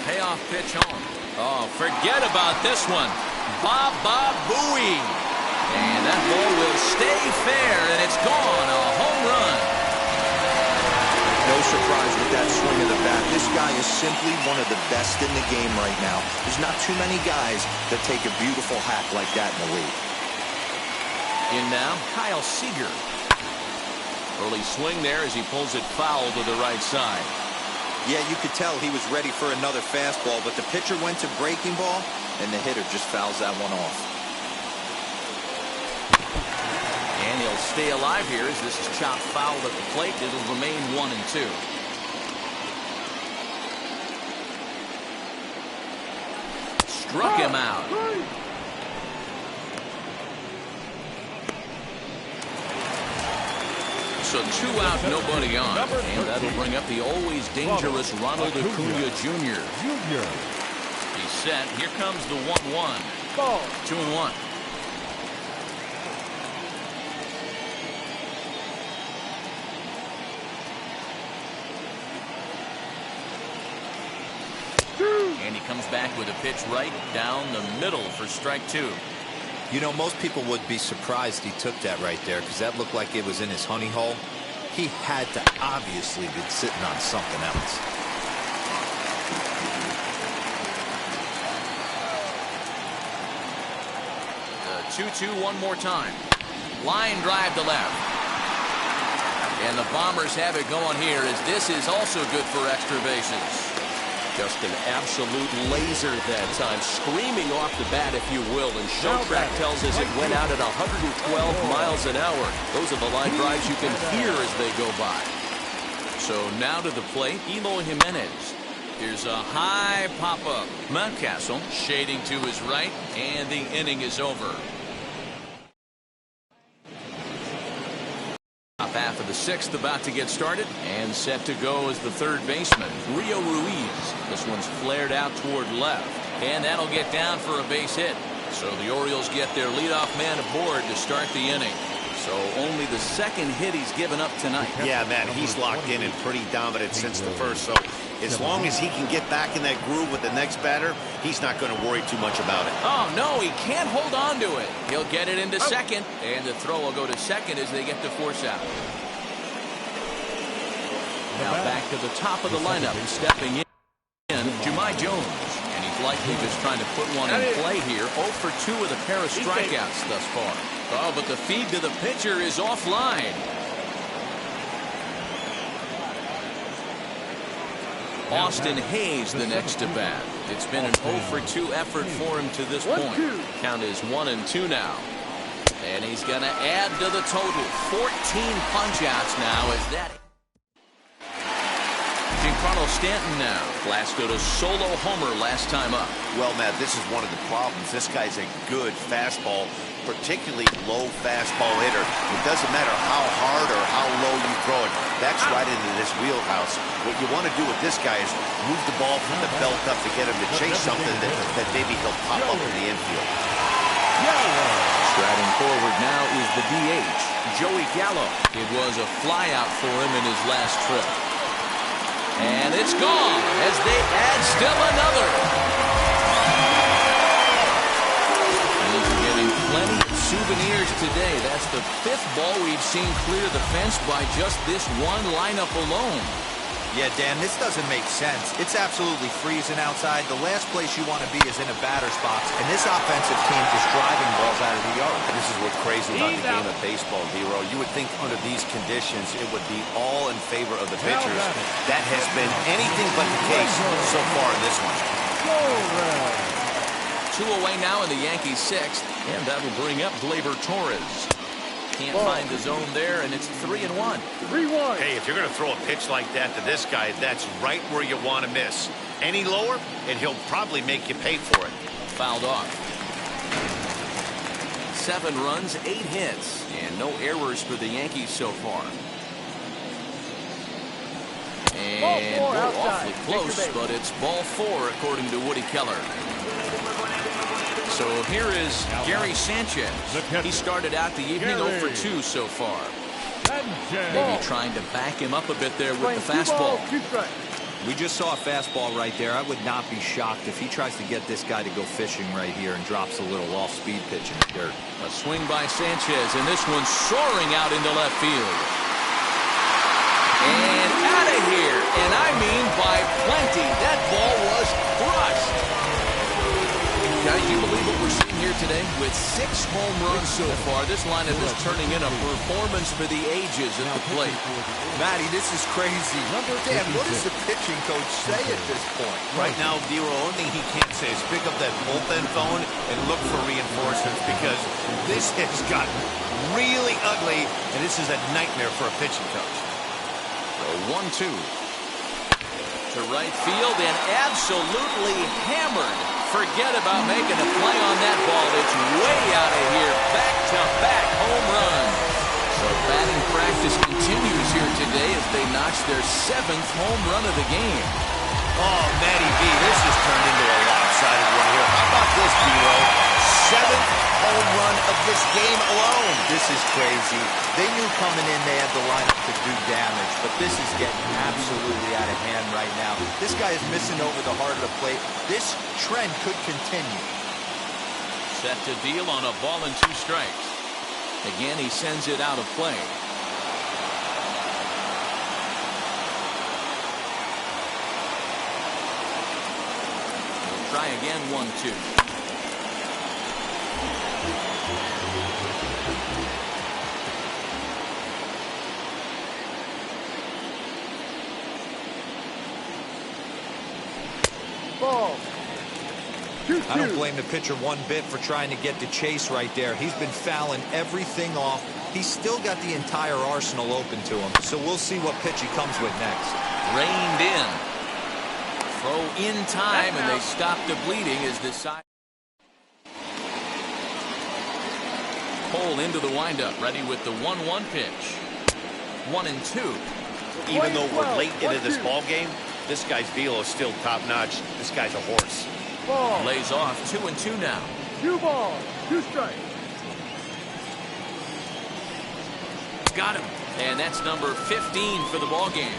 Payoff pitch home. Oh, forget about this one. Baba Booey. And that ball will stay fair, and it's gone. A home run. No surprise with that swing of the bat. This guy is simply one of the best in the game right now. There's not too many guys that take a beautiful hack like that in the league. In now, Kyle Seager. Early swing there as he pulls it foul to the right side. Yeah, you could tell he was ready for another fastball, but the pitcher went to breaking ball, and the hitter just fouls that one off. And he'll stay alive here as this is chopped foul at the plate. It'll remain 1-2. Struck him out. So 2 out, nobody on. And that'll bring up the always dangerous Ronald Acuna Jr. He's set. Here comes the 1-1. 2-1. And he comes back with a pitch right down the middle for strike 2. You know, most people would be surprised he took that right there because that looked like it was in his honey hole. He had to obviously be sitting on something else. The 2-2 one more time. Line drive to left. And the Bombers have it going here as this is also good for extra bases. Just an absolute laser that time, screaming off the bat, if you will. And Showtrack tells us it went out at 112 miles an hour. Those are the line drives you can hear as they go by. So now to the plate, Eloy Jimenez. Here's a high pop-up. Mountcastle shading to his right, and the inning is over. sixth about to get started, and set to go as the third baseman, Rio Ruiz. This one's flared out toward left, and that'll get down for a base hit. So the Orioles get their leadoff man aboard to start the inning. So only the second hit he's given up tonight. Yeah, Matt, he's locked in and pretty dominant since the first. So as long as he can get back in that groove with the next batter, he's not going to worry too much about it. Oh, no, he can't hold on to it. He'll get it into second, and the throw will go to second as they get the force out. Now back to the top of the lineup, stepping in, Jahmai Jones. And he's likely just trying to put one in play here. 0 for 2 with a pair of strikeouts thus far. Oh, but the feed to the pitcher is offline. Austin Hayes the next to bat. It's been an 0 for 2 effort for him to this point. Count is 1-2 now. And he's going to add to the total. 14 punch-outs now as that. Giancarlo Stanton now. Blasted a solo homer last time up. Well, Matt, this is one of the problems. This guy's a good fastball, particularly low fastball hitter. It doesn't matter how hard or how low you throw it. That's right into this wheelhouse. What you want to do with this guy is move the ball from the belt up to get him to chase something that maybe he'll pop up in the infield. Striding forward now is the DH, Joey Gallo. It was a flyout for him in his last trip. And it's gone as they add still another. He's getting plenty of souvenirs today. That's the 5th ball we've seen clear the fence by just this one lineup alone. Yeah, Dan, this doesn't make sense. It's absolutely freezing outside. The last place you want to be is in a batter's box, and this offensive team is driving balls out of the yard. This is what's crazy about the game of baseball, Hero. You would think under these conditions it would be all in favor of the pitchers. That has been anything but the case so far in this one. 2 away now in the Yankees' 6th, and that will bring up Gleyber Torres. Can't find the zone there, and it's 3-1. 3-1. Hey, if you're going to throw a pitch like that to this guy, that's right where you want to miss. Any lower, and he'll probably make you pay for it. Fouled off. 7 runs, 8 hits, and no errors for the Yankees so far. And awfully close, but it's ball 4 according to Woody Keller. So here is Gary Sanchez. He started out the evening 0 for 2 so far. Maybe trying to back him up a bit there with the fastball. We just saw a fastball right there. I would not be shocked if he tries to get this guy to go fishing right here and drops a little off-speed pitch in the dirt. A swing by Sanchez, and this one's soaring out into left field. And out of here, and I mean by plenty. That ball was crushed. Guys, you believe what we're seeing here today? With 6 home runs so far, this lineup is turning in a performance for the ages at the plate. Matty, this is crazy. Dan, what does the pitching coach say at this point? Right now, the only thing he can't say is pick up that bullpen phone and look for reinforcements, because this has gotten really ugly, and this is a nightmare for a pitching coach. So 1-2 to right field, and absolutely hammered. Forget about making a play on that ball. It's way out of here. Back-to-back home runs. So batting practice continues here today as they notch their 7th home run of the game. Oh, Matty V, this has turned into a lopsided one here. How about this, Hero? 7th home run of this game alone. This is crazy. They knew coming in they had the lineup to do damage, but this is getting absolutely out of hand right now. This guy is missing over the heart of the plate. This trend could continue. Set to deal on a ball and 2 strikes. Again, he sends it out of play. We'll try again, 1-2. I don't blame the pitcher one bit for trying to get the chase right there. He's been fouling everything off. He's still got the entire arsenal open to him. So we'll see what pitch he comes with next. Reined in. Throw in time, and they stop the bleeding as the side. Cole into the windup, ready with the 1-1 pitch. 1-2. Even though we're late into this ball game, this guy's velo is still top-notch. This guy's a horse. Lays off 2-2 now. 2 balls, 2 strikes. Got him. And that's number 15 for the ball game.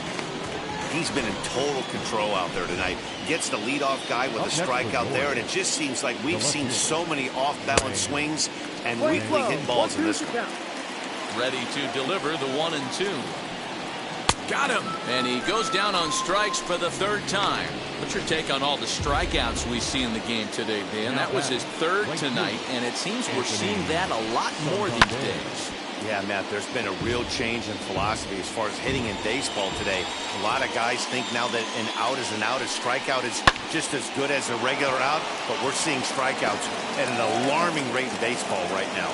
He's been in total control out there tonight. Gets the leadoff guy with a strikeout there, and it just seems like we've seen so many off-balance swings and weakly hit balls in this one. Ready to deliver the 1-2. Got him. And he goes down on strikes for the 3rd time. What's your take on all the strikeouts we see in the game today, Dan? That was his 3rd tonight, and it seems we're seeing that a lot more these days. Yeah, Matt, there's been a real change in philosophy as far as hitting in baseball today. A lot of guys think now that an out is an out, a strikeout is just as good as a regular out, but we're seeing strikeouts at an alarming rate in baseball right now.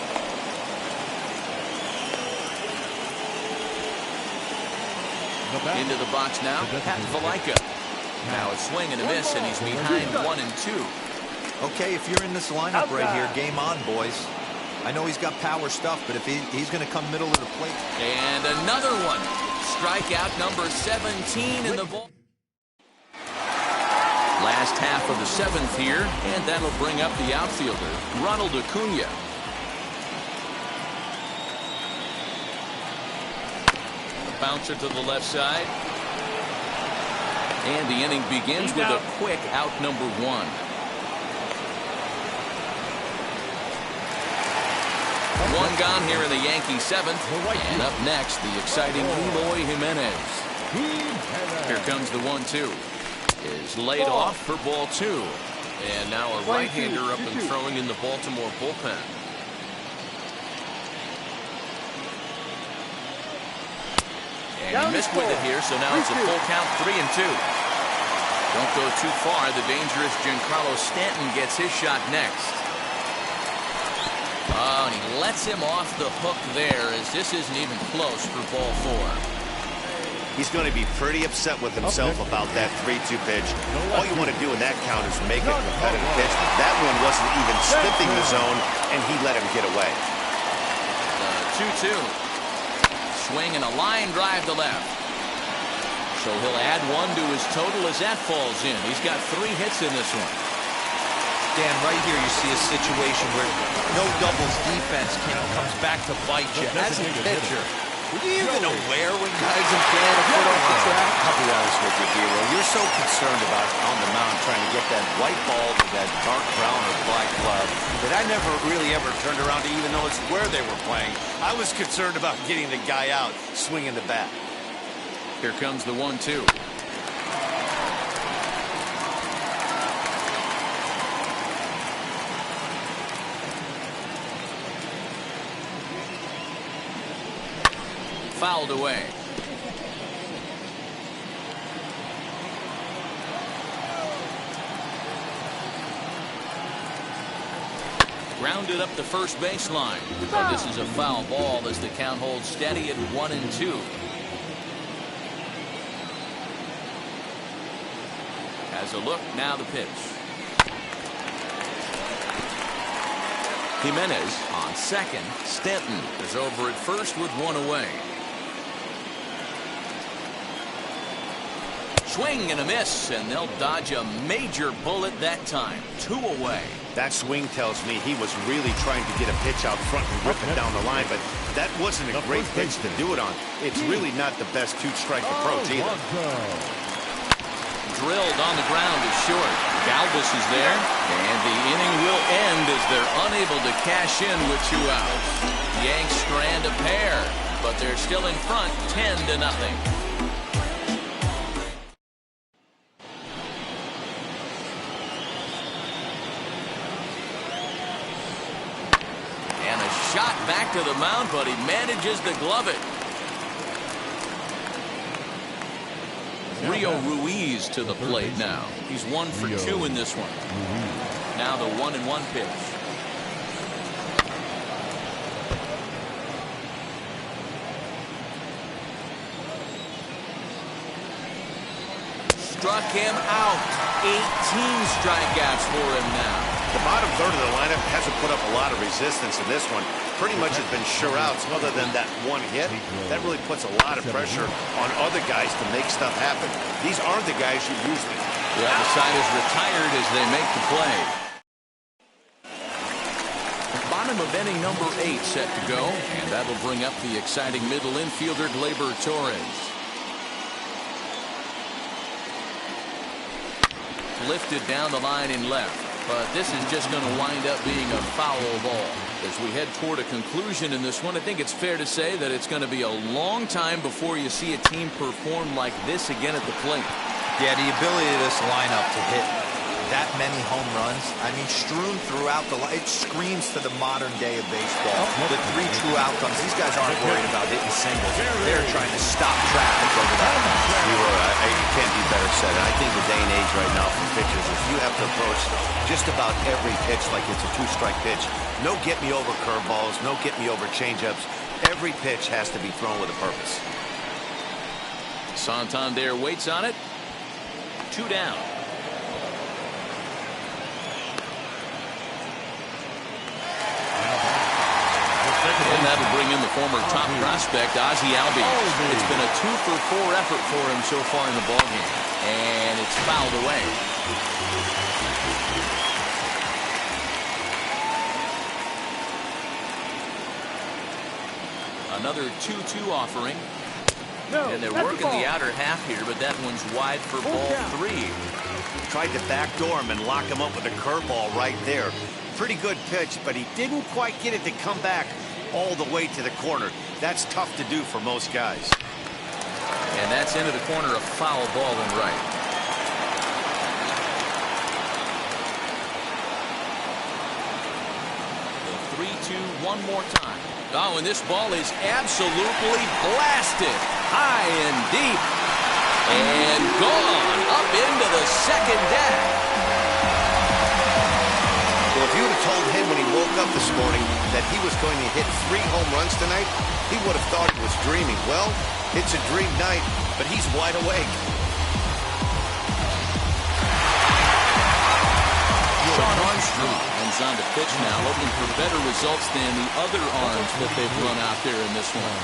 Into the box now, Pat Valaika. Now a swing and a miss, and he's behind 1-2. Okay, if you're in this lineup right here, game on, boys. I know he's got power stuff, but if he's going to come middle of the plate. And another one. Strikeout number 17 in the ball. Last half of the 7th here, and that'll bring up the outfielder, Ronald Acuna. Bouncer to the left side. And the inning begins with a quick out number 1. One gone here in the Yankee 7th. And up next, the exciting Eloy Jimenez. Here comes the 1-2. Is laid off for ball 2. And now a right-hander up and throwing in the Baltimore bullpen. And he missed with it here, so now it's a full count, 3-2. Don't go too far. The dangerous Giancarlo Stanton gets his shot next. Oh, and he lets him off the hook there, as this isn't even close for ball 4. He's going to be pretty upset with himself about that 3-2 pitch. All you want to do in that count is make it a competitive pitch. That one wasn't even sniffing the zone, and he let him get away. 2-2. Swing and a line drive to left. So he'll add 1 to his total as that falls in. He's got 3 hits in this one. Dan, right here you see a situation where no doubles defense comes back to bite you. As a pitcher, were you even aware when guys are playing a foot off the track? I'll be honest with you, Hero. You're so concerned about on the mound trying to get that white ball to that dark brown or black glove that I never really ever turned around to even notice where they were playing. I was concerned about getting the guy out, swinging the bat. Here comes the 1-2. Fouled away. Grounded up the first baseline. So this is a foul ball as the count holds steady at 1-2. Has a look, now the pitch. Jimenez on second. Stanton is over at first with 1 away. Swing and a miss, and they'll dodge a major bullet that time. 2 away. That swing tells me he was really trying to get a pitch out front and rip it down the line, but that wasn't a great pitch to do it on. It's really not the best 2-strike approach either. Drilled on the ground is short. Galvis is there, and the inning will end as they're unable to cash in with 2 outs. Yanks strand a pair, but they're still in front 10-0. And a shot back to the mound, but he manages to glove it. Rio Ruiz to the plate now. He's 1 for 2 in this one. Now the 1-1 pitch. Struck him out. 18 strikeouts for him now. The bottom third of the lineup hasn't put up a lot of resistance in this one. Pretty much has been sure outs other than that one hit. That really puts a lot of pressure on other guys to make stuff happen. These aren't the guys you usually. The other side is retired as they make the play. Bottom of inning number 8 set to go, and that'll bring up the exciting middle infielder Gleyber Torres. Lifted down the line in left, but this is just going to wind up being a foul ball. As we head toward a conclusion in this one, I think it's fair to say that it's going to be a long time before you see a team perform like this again at the plate. Yeah, the ability of this lineup to hit that many home runs, I mean, strewn throughout the line, it screams to the modern day of baseball. The 3 true outcomes. These guys aren't worried about hitting singles. They're trying to stop traffic over that. You can't be better said. And I think the day and age right now for pitchers is you have to approach just about every pitch like it's a 2-strike pitch. No get-me-over curveballs, no get-me-over changeups. Every pitch has to be thrown with a purpose. Santander waits on it. 2 down. And that'll bring in the former top prospect, Ozzie Albies. It's been a 2-for-4 effort for him so far in the ballgame. And it's fouled away. Another 2-2 offering. And they're working the outer half here, but that one's wide for ball 3. Tried to backdoor him and lock him up with a curveball right there. Pretty good pitch, but he didn't quite get it to come back all the way to the corner. That's tough to do for most guys. And that's into the corner, a foul ball and right. The 3-2 one more time. Oh, and this ball is absolutely blasted high and deep and gone up into the second deck. Well, if you would have told him when he woke up this morning that he was going to hit 3 home runs tonight, he would have thought he was dreaming. Well, it's a dream night, but he's wide awake. Sean Armstrong comes on to pitch now, looking for better results than the other arms that they've run out there in this one.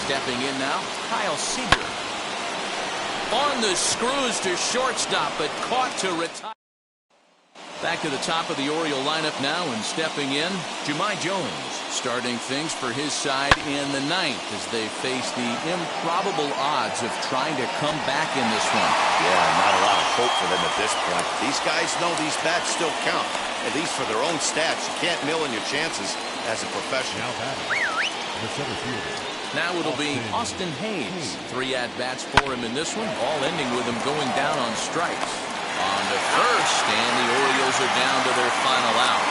Stepping in now, Kyle Seager. On the screws to shortstop, but caught to retire. Back to the top of the Oriole lineup now, and stepping in, Jahmai Jones, starting things for his side in the 9th as they face the improbable odds of trying to come back in this one. Yeah, not a lot of hope for them at this point. These guys know these bats still count, at least for their own stats. You can't mill in your chances as a professional. Now it'll be Austin Hayes. 3 at-bats for him in this one, all ending with him going down on strikes. On to first, and the Orioles are down to their final out.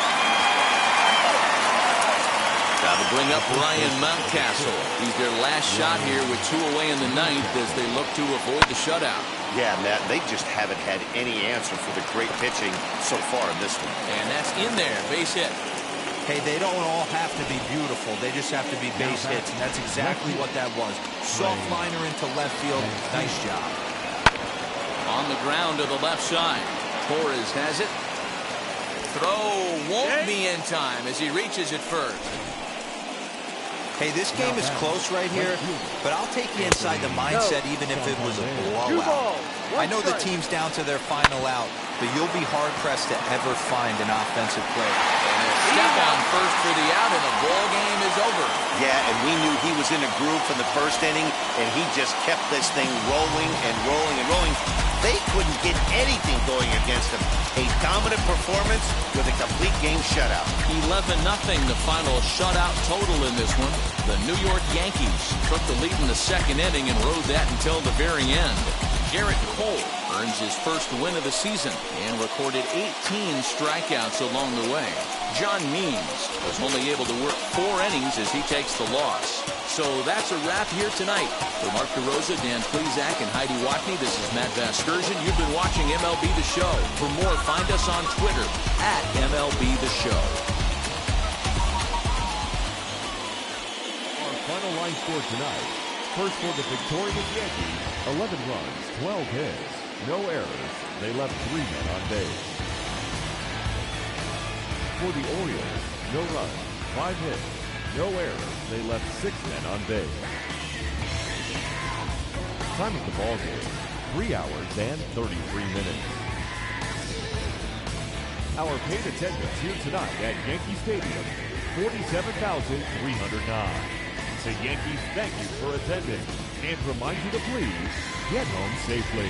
That'll bring up Ryan Mountcastle. He's their last shot here with 2 away in the 9th as they look to avoid the shutout. Yeah, Matt, they just haven't had any answer for the great pitching so far in this one. And that's in there, base hit. Hey, they don't all have to be beautiful. They just have to be base hits, and that's exactly what that was. Soft liner into left field. Nice job. On the ground to the left side. Torres has it. Throw won't be in time as he reaches it first. Hey, this game is close right here, but I'll take you inside the mindset even if it was a blowout. I know the team's down to their final out, but you'll be hard-pressed to ever find an offensive play. And a step on first for the out, and the ball game is over. Yeah, and we knew he was in a groove from the first inning, and he just kept this thing rolling and rolling and rolling. They couldn't get anything going against him. A dominant performance with a complete game shutout. 11-0, the final shutout total in this one. The New York Yankees took the lead in the second inning and rode that until the very end. Garrett Cole earns his first win of the season and recorded 18 strikeouts along the way. John Means was only able to work 4 innings as he takes the loss. So that's a wrap here tonight. For Mark DeRosa, Dan Plezak, and Heidi Watney, this is Matt Vasgersian. You've been watching MLB The Show. For more, find us on Twitter at MLB The Show. Our final line score tonight. First for the victorious Yankees, 11 runs, 12 hits, no errors. They left 3 men on base. For the Orioles, no runs, 5 hits, no errors. They left 6 men on base. Time of the ball game, 3 hours and 33 minutes. Our paid attendance here tonight at Yankee Stadium, 47,309. The Yankees thank you for attending and remind you to please get home safely.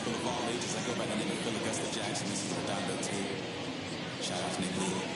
people of all ages. I go by the name of Phil Augusta Jackson. This is the Dondo tape. Shout out to Nick Lee.